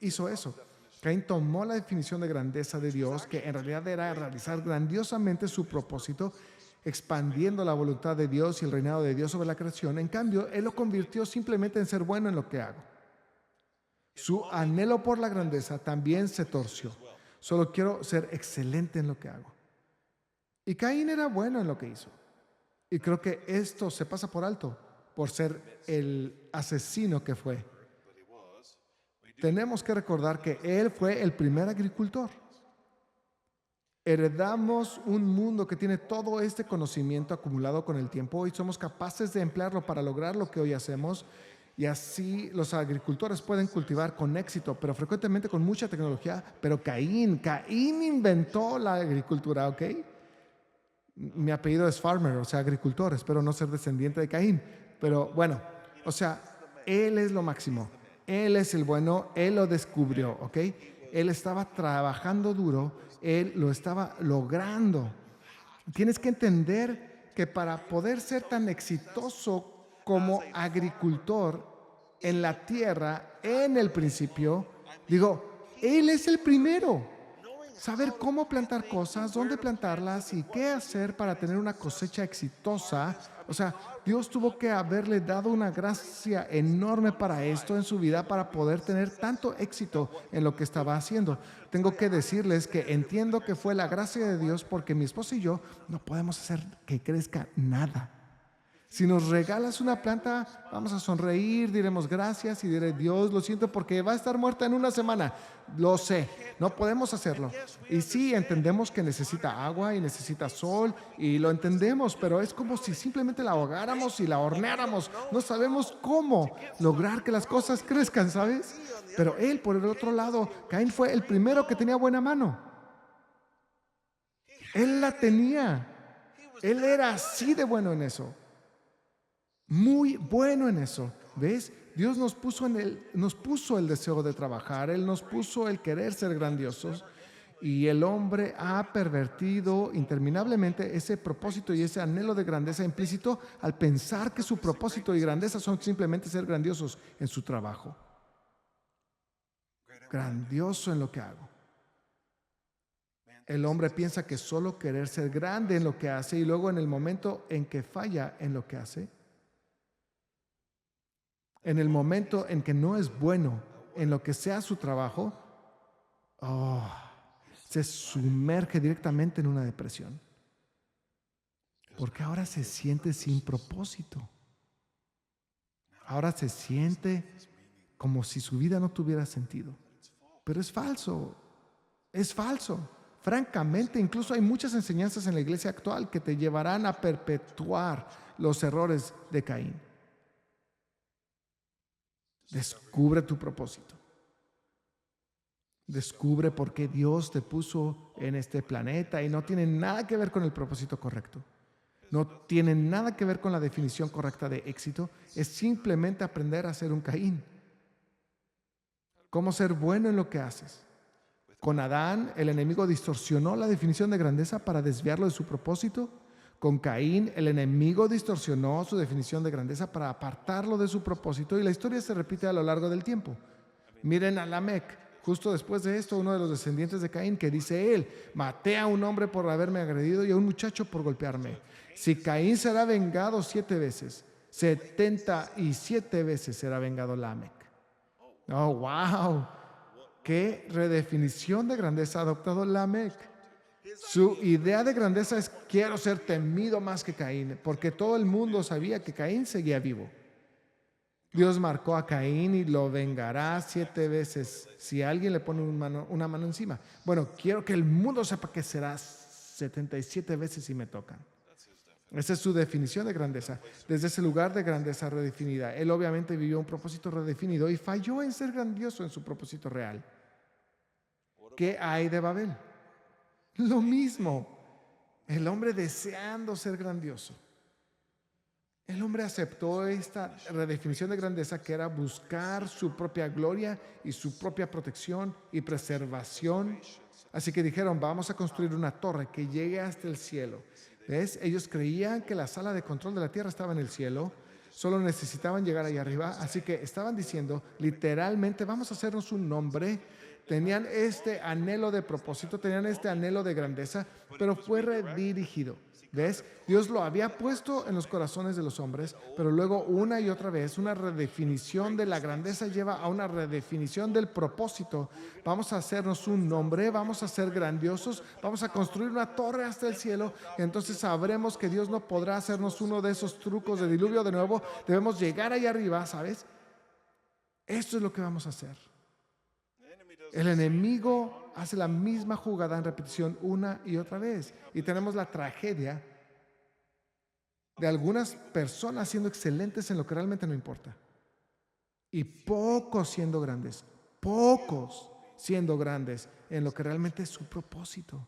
hizo eso. Caín tomó la definición de grandeza de Dios, que en realidad era realizar grandiosamente su propósito, expandiendo la voluntad de Dios y el reinado de Dios sobre la creación. En cambio, él lo convirtió simplemente en ser bueno en lo que hago. Su anhelo por la grandeza también se torció. Solo quiero ser excelente en lo que hago. Y Caín era bueno en lo que hizo. Y creo que esto se pasa por alto por ser el asesino que fue. Tenemos que recordar que él fue el primer agricultor. Heredamos un mundo que tiene todo este conocimiento acumulado con el tiempo y somos capaces de emplearlo para lograr lo que hoy hacemos. Y así los agricultores pueden cultivar con éxito, pero frecuentemente con mucha tecnología. Pero Caín inventó la agricultura, ¿ok? Mi apellido es Farmer, o sea, agricultor. Espero no ser descendiente de Caín. Pero bueno, o sea, él es lo máximo. Él es el bueno, él lo descubrió, ¿ok? Él estaba trabajando duro, él lo estaba logrando. Tienes que entender que para poder ser tan exitoso como agricultor en la tierra, en el principio, él es el primero. Saber cómo plantar cosas, dónde plantarlas y qué hacer para tener una cosecha exitosa. O sea, Dios tuvo que haberle dado una gracia enorme para esto en su vida para poder tener tanto éxito en lo que estaba haciendo. Tengo que decirles que entiendo que fue la gracia de Dios porque mi esposa y yo no podemos hacer que crezca nada. Si nos regalas una planta, vamos a sonreír, diremos gracias y diré, Dios, lo siento porque va a estar muerta en una semana. Lo sé, no podemos hacerlo. Y sí, entendemos que necesita agua y necesita sol y lo entendemos, pero es como si simplemente la ahogáramos y la horneáramos. No sabemos cómo lograr que las cosas crezcan, ¿sabes? Pero él, por el otro lado, Caín fue el primero que tenía buena mano. Él la tenía. Él era así de bueno en eso. Muy bueno en eso. ¿Ves? Dios nos puso el deseo de trabajar, Él nos puso el querer ser grandiosos y el hombre ha pervertido interminablemente ese propósito y ese anhelo de grandeza implícito al pensar que su propósito y grandeza son simplemente ser grandiosos en su trabajo. Grandioso en lo que hago. El hombre piensa que solo querer ser grande en lo que hace y luego en el momento en que falla en lo que hace, en el momento en que no es bueno en lo que sea su trabajo, se sumerge directamente en una depresión. Porque ahora se siente sin propósito. Ahora se siente como si su vida no tuviera sentido. Pero es falso. Es falso. Francamente, incluso hay muchas enseñanzas en la iglesia actual que te llevarán a perpetuar los errores de Caín. Descubre tu propósito. Descubre por qué Dios te puso en este planeta y no tiene nada que ver con el propósito correcto. No tiene nada que ver con la definición correcta de éxito. Es simplemente aprender a ser un Caín. Cómo ser bueno en lo que haces. Con Adán, el enemigo distorsionó la definición de grandeza para desviarlo de su propósito. Con Caín, el enemigo distorsionó su definición de grandeza para apartarlo de su propósito y la historia se repite a lo largo del tiempo. Miren a Lamec, justo después de esto, uno de los descendientes de Caín, que dice él, maté a un hombre por haberme agredido y a un muchacho por golpearme. Si Caín será vengado 7 veces, 77 veces será vengado Lamec. Oh, wow. ¿Qué redefinición de grandeza ha adoptado Lamec? Su idea de grandeza es quiero ser temido más que Caín, porque todo el mundo sabía que Caín seguía vivo. Dios marcó a Caín y lo vengará 7 veces si alguien le pone una mano encima. Bueno, quiero que el mundo sepa que será 77 veces si me tocan. Esa es su definición de grandeza. Desde ese lugar de grandeza redefinida, él obviamente vivió un propósito redefinido y falló en ser grandioso en su propósito real. ¿Qué hay de Babel? Lo mismo. El hombre deseando ser grandioso. El hombre aceptó esta redefinición de grandeza que era buscar su propia gloria y su propia protección y preservación. Así que dijeron, vamos a construir una torre que llegue hasta el cielo. ¿Ves? Ellos creían que la sala de control de la tierra estaba en el cielo. Solo necesitaban llegar ahí arriba. Así que estaban diciendo, literalmente, vamos a hacernos un nombre. Tenían este anhelo de propósito, tenían este anhelo de grandeza, pero fue redirigido. ¿Ves? Dios lo había puesto en los corazones de los hombres, pero luego una y otra vez una redefinición de la grandeza lleva a una redefinición del propósito. Vamos a hacernos un nombre, vamos a ser grandiosos, vamos a construir una torre hasta el cielo, y entonces sabremos que Dios no podrá hacernos uno de esos trucos de diluvio de nuevo. Debemos llegar ahí arriba, ¿sabes? Esto es lo que vamos a hacer. El enemigo hace la misma jugada en repetición una y otra vez. Y tenemos la tragedia de algunas personas siendo excelentes en lo que realmente no importa. Y pocos siendo grandes. Pocos siendo grandes en lo que realmente es su propósito.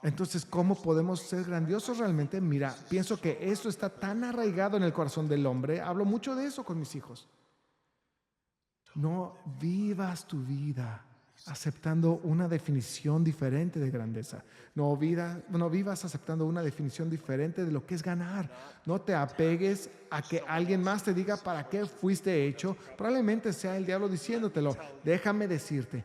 Entonces, ¿cómo podemos ser grandiosos realmente? Mira, pienso que esto está tan arraigado en el corazón del hombre. Hablo mucho de eso con mis hijos. No vivas tu vida aceptando una definición diferente de grandeza. No vivas aceptando una definición diferente de lo que es ganar. No te apegues a que alguien más te diga para qué fuiste hecho. Probablemente sea el diablo diciéndotelo. Déjame decirte,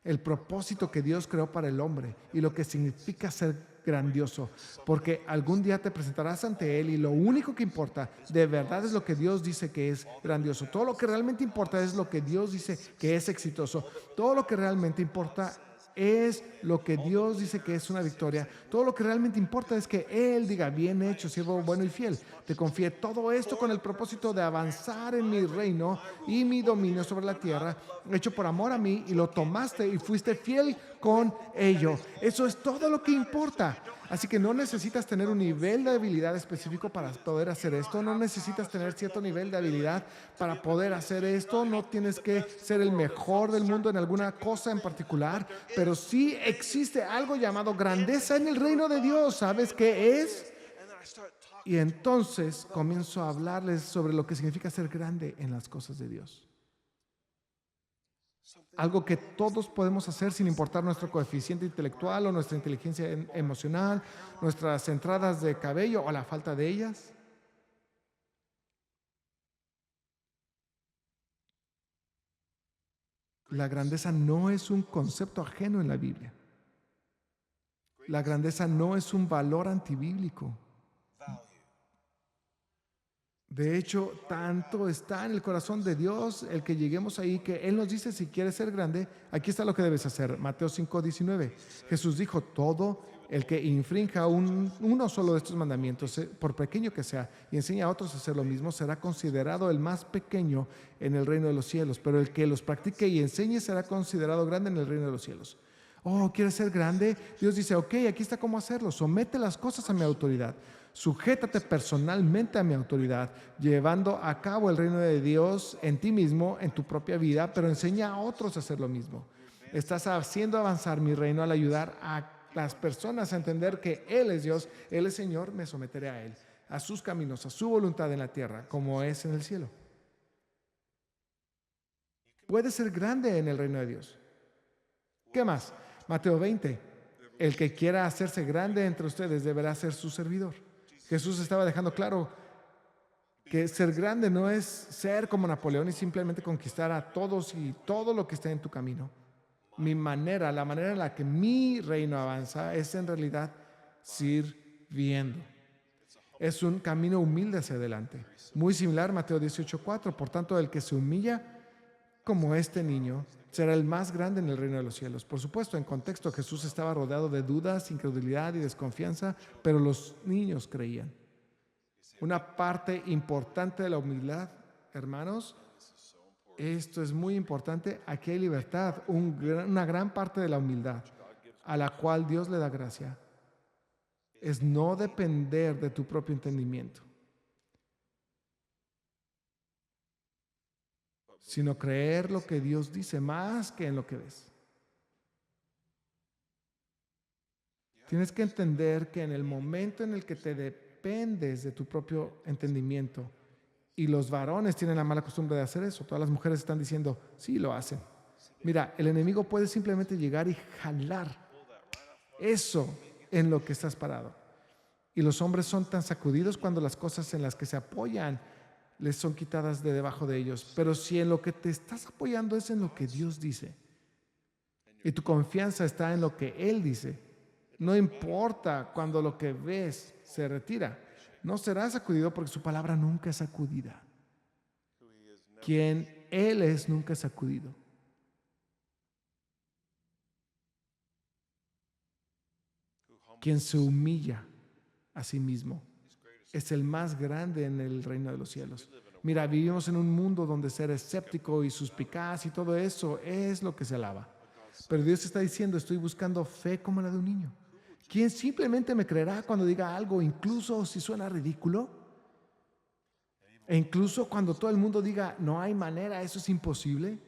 el propósito que Dios creó para el hombre y lo que significa ser grandioso, porque algún día te presentarás ante Él y lo único que importa de verdad es lo que Dios dice que es grandioso. Todo lo que realmente importa es lo que Dios dice que es exitoso. Todo lo que realmente importa es lo que Dios dice que es una victoria. Todo lo que realmente importa es que Él diga, bien hecho, siervo bueno y fiel. Te confié todo esto con el propósito de avanzar en mi reino y mi dominio sobre la tierra, hecho por amor a mí, y lo tomaste y fuiste fiel con ello. Eso es todo lo que importa. Así que no necesitas tener un nivel de habilidad específico para poder hacer esto. No necesitas tener cierto nivel de habilidad para poder hacer esto. No tienes que ser el mejor del mundo en alguna cosa en particular. Pero sí existe algo llamado grandeza en el reino de Dios. ¿Sabes qué es? Y entonces comienzo a hablarles sobre lo que significa ser grande en las cosas de Dios. Algo que todos podemos hacer sin importar nuestro coeficiente intelectual o nuestra inteligencia emocional, nuestras entradas de cabello o la falta de ellas. La grandeza no es un concepto ajeno en la Biblia. La grandeza no es un valor antibíblico. De hecho, tanto está en el corazón de Dios el que lleguemos ahí que Él nos dice, si quieres ser grande, aquí está lo que debes hacer. Mateo 5:19. Jesús dijo, todo el que infrinja uno solo de estos mandamientos, por pequeño que sea, y enseña a otros a hacer lo mismo, será considerado el más pequeño en el reino de los cielos. Pero el que los practique y enseñe será considerado grande en el reino de los cielos. Oh, ¿quieres ser grande? Dios dice, ok, aquí está cómo hacerlo. Somete las cosas a mi autoridad. Sujétate personalmente a mi autoridad, llevando a cabo el reino de Dios en ti mismo, en tu propia vida, pero enseña a otros a hacer lo mismo. Estás haciendo avanzar mi reino al ayudar a las personas a entender que Él es Dios, Él es Señor, me someteré a Él, a sus caminos, a su voluntad en la tierra, como es en el cielo. Puedes ser grande en el reino de Dios. ¿Qué más? Mateo 20. El que quiera hacerse grande entre ustedes deberá ser su servidor. Jesús estaba dejando claro que ser grande no es ser como Napoleón y simplemente conquistar a todos y todo lo que está en tu camino. La manera en la que mi reino avanza es en realidad sirviendo. Es un camino humilde hacia adelante. Muy similar a Mateo 18:4. Por tanto, el que se humilla como este niño será el más grande en el reino de los cielos. Por supuesto, en contexto, Jesús estaba rodeado de dudas, incredulidad y desconfianza, pero los niños creían. Una parte importante de la humildad, hermanos, esto es muy importante, aquí hay libertad, una gran parte de la humildad a la cual Dios le da gracia, es no depender de tu propio entendimiento, sino creer lo que Dios dice más que en lo que ves. Tienes que entender que en el momento en el que te dependes de tu propio entendimiento, y los varones tienen la mala costumbre de hacer eso, todas las mujeres están diciendo, sí, lo hacen. Mira, el enemigo puede simplemente llegar y jalar eso en lo que estás parado. Y los hombres son tan sacudidos cuando las cosas en las que se apoyan les son quitadas de debajo de ellos. Pero si en lo que te estás apoyando es en lo que Dios dice y tu confianza está en lo que Él dice, no importa cuando lo que ves se retira, no serás sacudido porque su palabra nunca es sacudida. Quien Él es nunca es sacudido. Quien se humilla a sí mismo es el más grande en el reino de los cielos. Mira, vivimos en un mundo donde ser escéptico y suspicaz y todo eso es lo que se alaba. Pero Dios está diciendo, estoy buscando fe como la de un niño. ¿Quién simplemente me creerá cuando diga algo, incluso si suena ridículo? E incluso cuando todo el mundo diga, no hay manera, eso es imposible.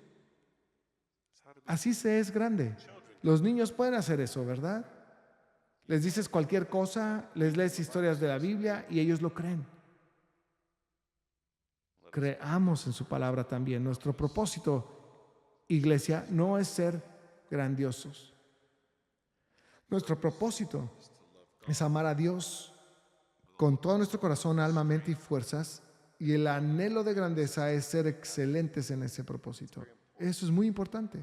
Así se es grande. Los niños pueden hacer eso, ¿verdad? Les dices cualquier cosa, les lees historias de la Biblia y ellos lo creen. Creamos en su palabra también. Nuestro propósito, iglesia, no es ser grandiosos. Nuestro propósito es amar a Dios con todo nuestro corazón, alma, mente y fuerzas, y el anhelo de grandeza es ser excelentes en ese propósito. Eso es muy importante.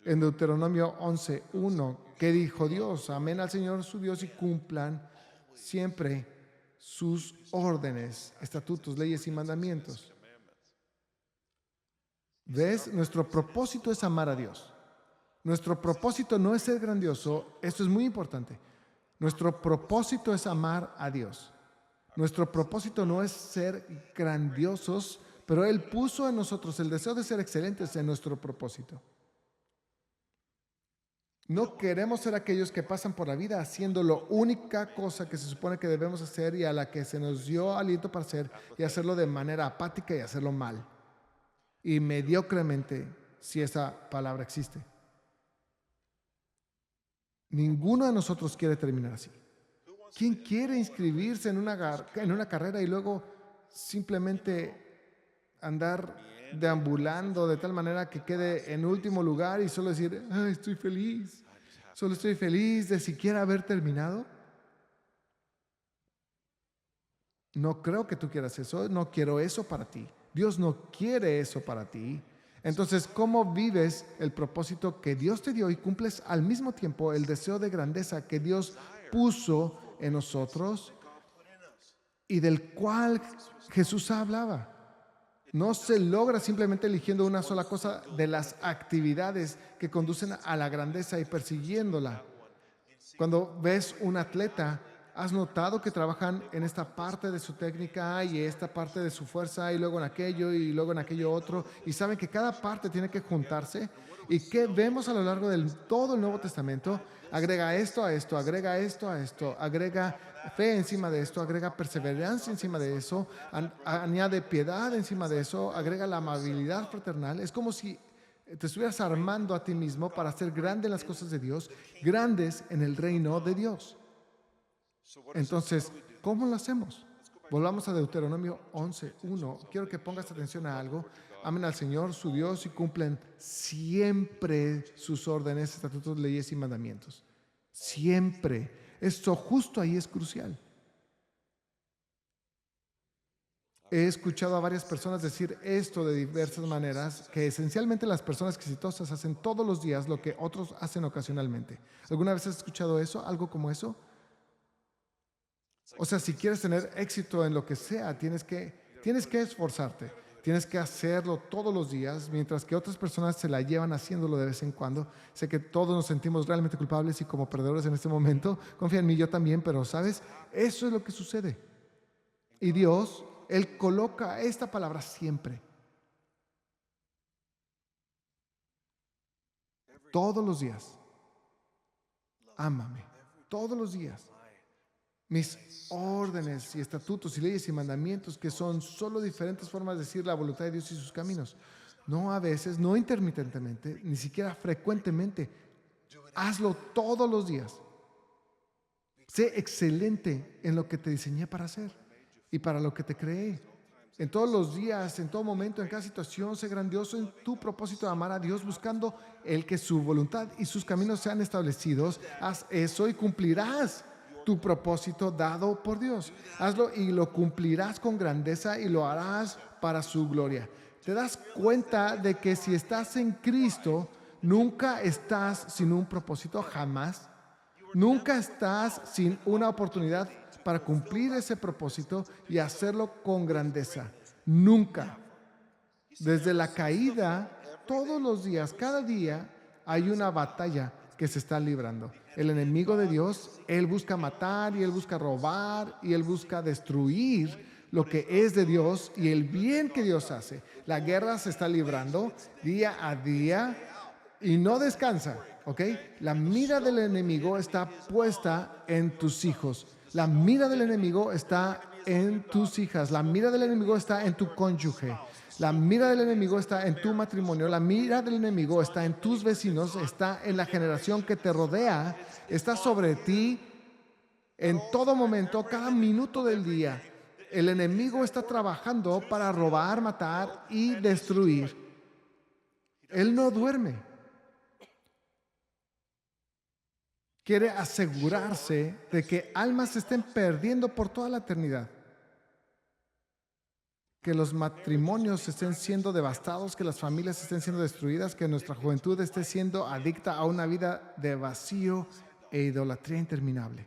En Deuteronomio 11:1, ¿qué dijo Dios? Amén al Señor su Dios y cumplan siempre sus órdenes, estatutos, leyes y mandamientos. ¿Ves? Nuestro propósito es amar a Dios. Nuestro propósito no es ser grandioso, esto es muy importante. Nuestro propósito es amar a Dios. Nuestro propósito no es ser grandiosos, pero Él puso en nosotros el deseo de ser excelentes en nuestro propósito. No queremos ser aquellos que pasan por la vida haciendo la única cosa que se supone que debemos hacer y a la que se nos dio aliento para hacer y hacerlo de manera apática y hacerlo mal. Y mediocremente, si esa palabra existe. Ninguno de nosotros quiere terminar así. ¿Quién quiere inscribirse en una carrera y luego simplemente andar deambulando de tal manera que quede en último lugar y solo decir, "Ay, estoy feliz, solo estoy feliz de siquiera haber terminado"? No creo que tú quieras eso, no quiero eso para ti. Dios no quiere eso para ti. Entonces, ¿cómo vives el propósito que Dios te dio y cumples al mismo tiempo el deseo de grandeza que Dios puso en nosotros y del cual Jesús hablaba? No se logra simplemente eligiendo una sola cosa de las actividades que conducen a la grandeza y persiguiéndola. Cuando ves un atleta, ¿has notado que trabajan en esta parte de su técnica y esta parte de su fuerza y luego en aquello y luego en aquello otro? Y saben que cada parte tiene que juntarse. ¿Y qué vemos a lo largo de todo el Nuevo Testamento? Agrega esto a esto, agrega esto a esto, agrega fe encima de esto, agrega perseverancia encima de eso, añade piedad encima de eso, agrega la amabilidad fraternal. Es como si te estuvieras armando a ti mismo para hacer grandes las cosas de Dios, grandes en el reino de Dios. Entonces, ¿cómo lo hacemos? Volvamos a Deuteronomio 11:1. Quiero que pongas atención a algo. Amen al Señor, su Dios, y cumplen siempre sus órdenes, estatutos, leyes y mandamientos. Siempre. Esto justo ahí es crucial. He escuchado a varias personas decir esto de diversas maneras, que esencialmente las personas exitosas hacen todos los días lo que otros hacen ocasionalmente. ¿Alguna vez has escuchado eso? ¿Algo como eso? O sea, si quieres tener éxito en lo que sea, tienes que esforzarte. Tienes que hacerlo todos los días, mientras que otras personas se la llevan haciéndolo de vez en cuando. Sé que todos nos sentimos realmente culpables y como perdedores en este momento. Confía en mí, yo también, pero ¿sabes? Eso es lo que sucede. Y Dios, Él coloca esta palabra siempre. Todos los días. Ámame. Todos los días. Mis órdenes y estatutos y leyes y mandamientos, que son solo diferentes formas de decir la voluntad de Dios y sus caminos. No a veces, no intermitentemente, ni siquiera frecuentemente. Hazlo todos los días. Sé excelente en lo que te diseñé para hacer y para lo que te creé. En todos los días, en todo momento, en cada situación, sé grandioso en tu propósito de amar a Dios, buscando el que su voluntad y sus caminos sean establecidos. Haz eso y cumplirás tu propósito dado por Dios. Hazlo y lo cumplirás con grandeza y lo harás para su gloria. ¿Te das cuenta de que si estás en Cristo, nunca estás sin un propósito? Jamás. Nunca estás sin una oportunidad para cumplir ese propósito y hacerlo con grandeza. Nunca. Desde la caída, todos los días, cada día, hay una batalla que se está librando. El enemigo de Dios, él busca matar y él busca robar y él busca destruir lo que es de Dios y el bien que Dios hace. La guerra se está librando día a día y no descansa, ¿ok? La mira del enemigo está puesta en tus hijos. La mira del enemigo está en tus hijas. La mira del enemigo está en tu cónyuge. La mira del enemigo está en tu matrimonio. La mira del enemigo está en tus vecinos. Está en la generación que te rodea. Está sobre ti en todo momento, cada minuto del día. El enemigo está trabajando para robar, matar y destruir. Él no duerme. Quiere asegurarse de que almas se estén perdiendo por toda la eternidad. Que los matrimonios estén siendo devastados, que las familias estén siendo destruidas, que nuestra juventud esté siendo adicta a una vida de vacío e idolatría interminable.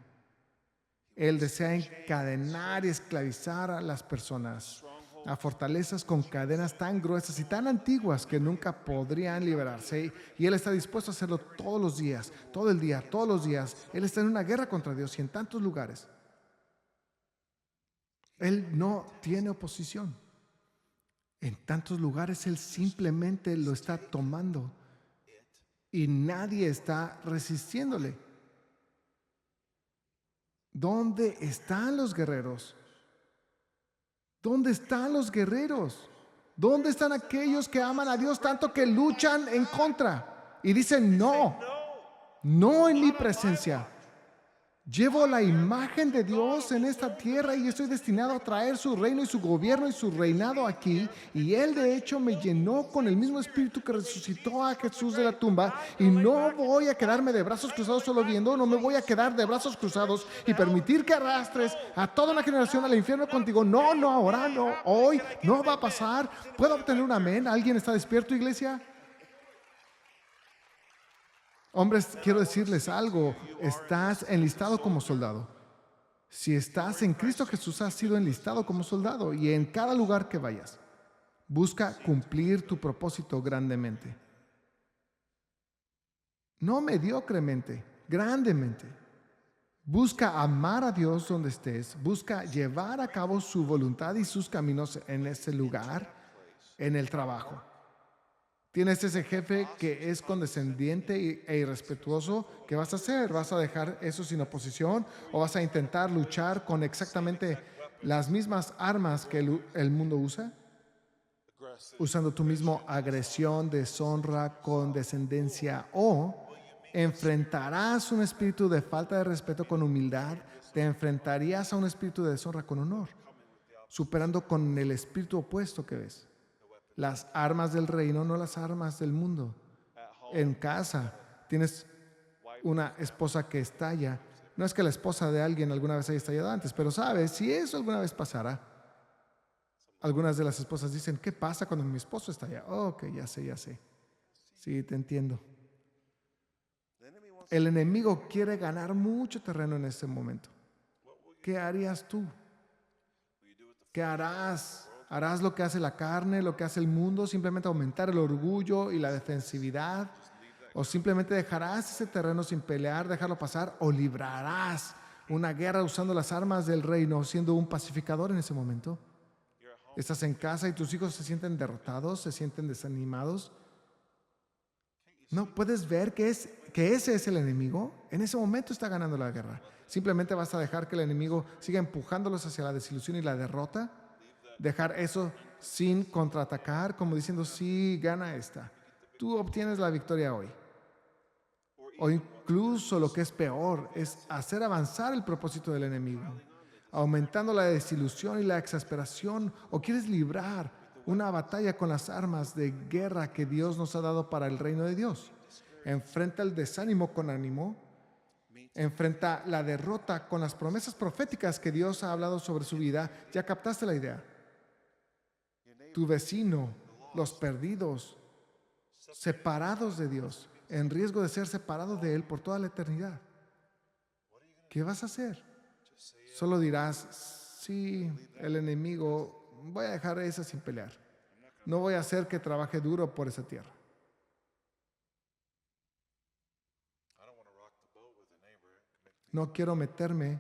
Él desea encadenar y esclavizar a las personas. a fortalezas con cadenas tan gruesas y tan antiguas que nunca podrían liberarse. Y Él está dispuesto a hacerlo todos los días, todo el día, todos los días. Él está en una guerra contra Dios y en tantos lugares. Él no tiene oposición. En tantos lugares Él simplemente lo está tomando y nadie está resistiéndole. ¿Dónde están los guerreros? ¿Dónde están los guerreros? ¿Dónde están aquellos que aman a Dios tanto que luchan en contra y dicen no, no en mi presencia? Llevo la imagen de Dios en esta tierra y estoy destinado a traer su reino y su gobierno y su reinado aquí. Y Él de hecho me llenó con el mismo espíritu que resucitó a Jesús de la tumba. Y no voy a quedarme de brazos cruzados solo viendo. No me voy a quedar de brazos cruzados y permitir que arrastres a toda una generación al infierno contigo. No, no, ahora no, hoy no va a pasar. ¿Puedo obtener un amén? ¿Alguien está despierto, iglesia? Hombres, quiero decirles algo, estás enlistado como soldado. Si estás en Cristo Jesús, has sido enlistado como soldado y en cada lugar que vayas, busca cumplir tu propósito grandemente. No mediocremente, grandemente. Busca amar a Dios donde estés, busca llevar a cabo su voluntad y sus caminos en ese lugar, en el trabajo. Tienes ese jefe que es condescendiente e irrespetuoso. ¿Qué vas a hacer? ¿Vas a dejar eso sin oposición? ¿O vas a intentar luchar con exactamente las mismas armas que el mundo usa? Usando tu mismo agresión, deshonra, condescendencia. ¿O enfrentarás un espíritu de falta de respeto con humildad? ¿Te enfrentarías a un espíritu de deshonra con honor? Superando con el espíritu opuesto que ves. Las armas del reino, no las armas del mundo. En casa tienes una esposa que estalla. No es que la esposa de alguien alguna vez haya estallado antes, pero sabes, si eso alguna vez pasara, algunas de las esposas dicen, ¿qué pasa cuando mi esposo estalla? Oh, ok, ya sé. Sí, te entiendo. El enemigo quiere ganar mucho terreno en este momento. ¿Qué harías tú? ¿Qué harás? ¿Harás lo que hace la carne, lo que hace el mundo, simplemente aumentar el orgullo y la defensividad? ¿O simplemente dejarás ese terreno sin pelear, dejarlo pasar? ¿O librarás una guerra usando las armas del reino, siendo un pacificador en ese momento? Estás en casa y tus hijos se sienten derrotados, se sienten desanimados. ¿No puedes ver que ese es el enemigo? En ese momento está ganando la guerra. ¿Simplemente vas a dejar que el enemigo siga empujándolos hacia la desilusión y la derrota? Dejar eso sin contraatacar, como diciendo, sí, gana esta. Tú obtienes la victoria hoy. O incluso lo que es peor, es hacer avanzar el propósito del enemigo, aumentando la desilusión y la exasperación. O quieres librar una batalla con las armas de guerra que Dios nos ha dado para el reino de Dios. Enfrenta el desánimo con ánimo. Enfrenta la derrota con las promesas proféticas que Dios ha hablado sobre su vida. ¿Ya captaste la idea? Tu vecino, los perdidos, separados de Dios, en riesgo de ser separados de Él por toda la eternidad. ¿Qué vas a hacer? Solo dirás, sí, el enemigo, voy a dejar esa sin pelear. No voy a hacer que trabaje duro por esa tierra. No quiero meterme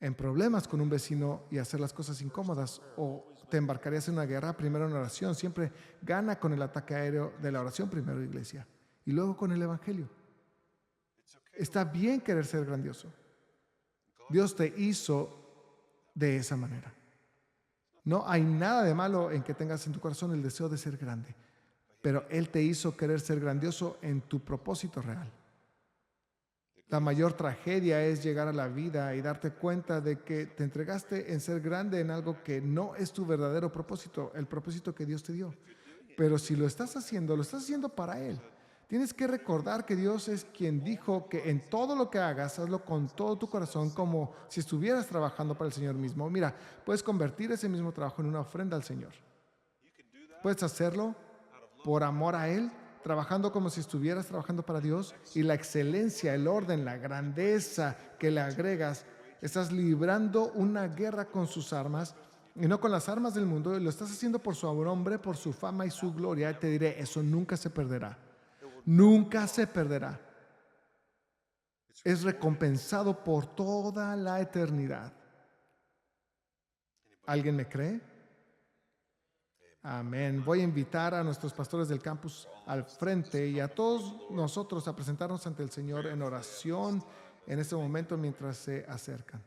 en problemas con un vecino y hacer las cosas incómodas. O te embarcarías en una guerra, primero en oración. Siempre gana con el ataque aéreo de la oración primero, iglesia, y luego con el evangelio. Está bien querer ser grandioso. Dios te hizo de esa manera. No hay nada de malo en que tengas en tu corazón el deseo de ser grande, pero Él te hizo querer ser grandioso en tu propósito real. La mayor tragedia es llegar a la vida y darte cuenta de que te entregaste en ser grande en algo que no es tu verdadero propósito, el propósito que Dios te dio. Pero si lo estás haciendo para Él. Tienes que recordar que Dios es quien dijo que en todo lo que hagas, hazlo con todo tu corazón, como si estuvieras trabajando para el Señor mismo. Mira, puedes convertir ese mismo trabajo en una ofrenda al Señor. Puedes hacerlo por amor a Él, trabajando como si estuvieras trabajando para Dios, y la excelencia, el orden, la grandeza que le agregas, estás librando una guerra con sus armas, y no con las armas del mundo, y lo estás haciendo por su nombre, por su fama y su gloria, te diré, eso nunca se perderá. Nunca se perderá. Es recompensado por toda la eternidad. ¿Alguien me cree? Amén. Voy a invitar a nuestros pastores del campus al frente y a todos nosotros a presentarnos ante el Señor en oración en este momento mientras se acercan.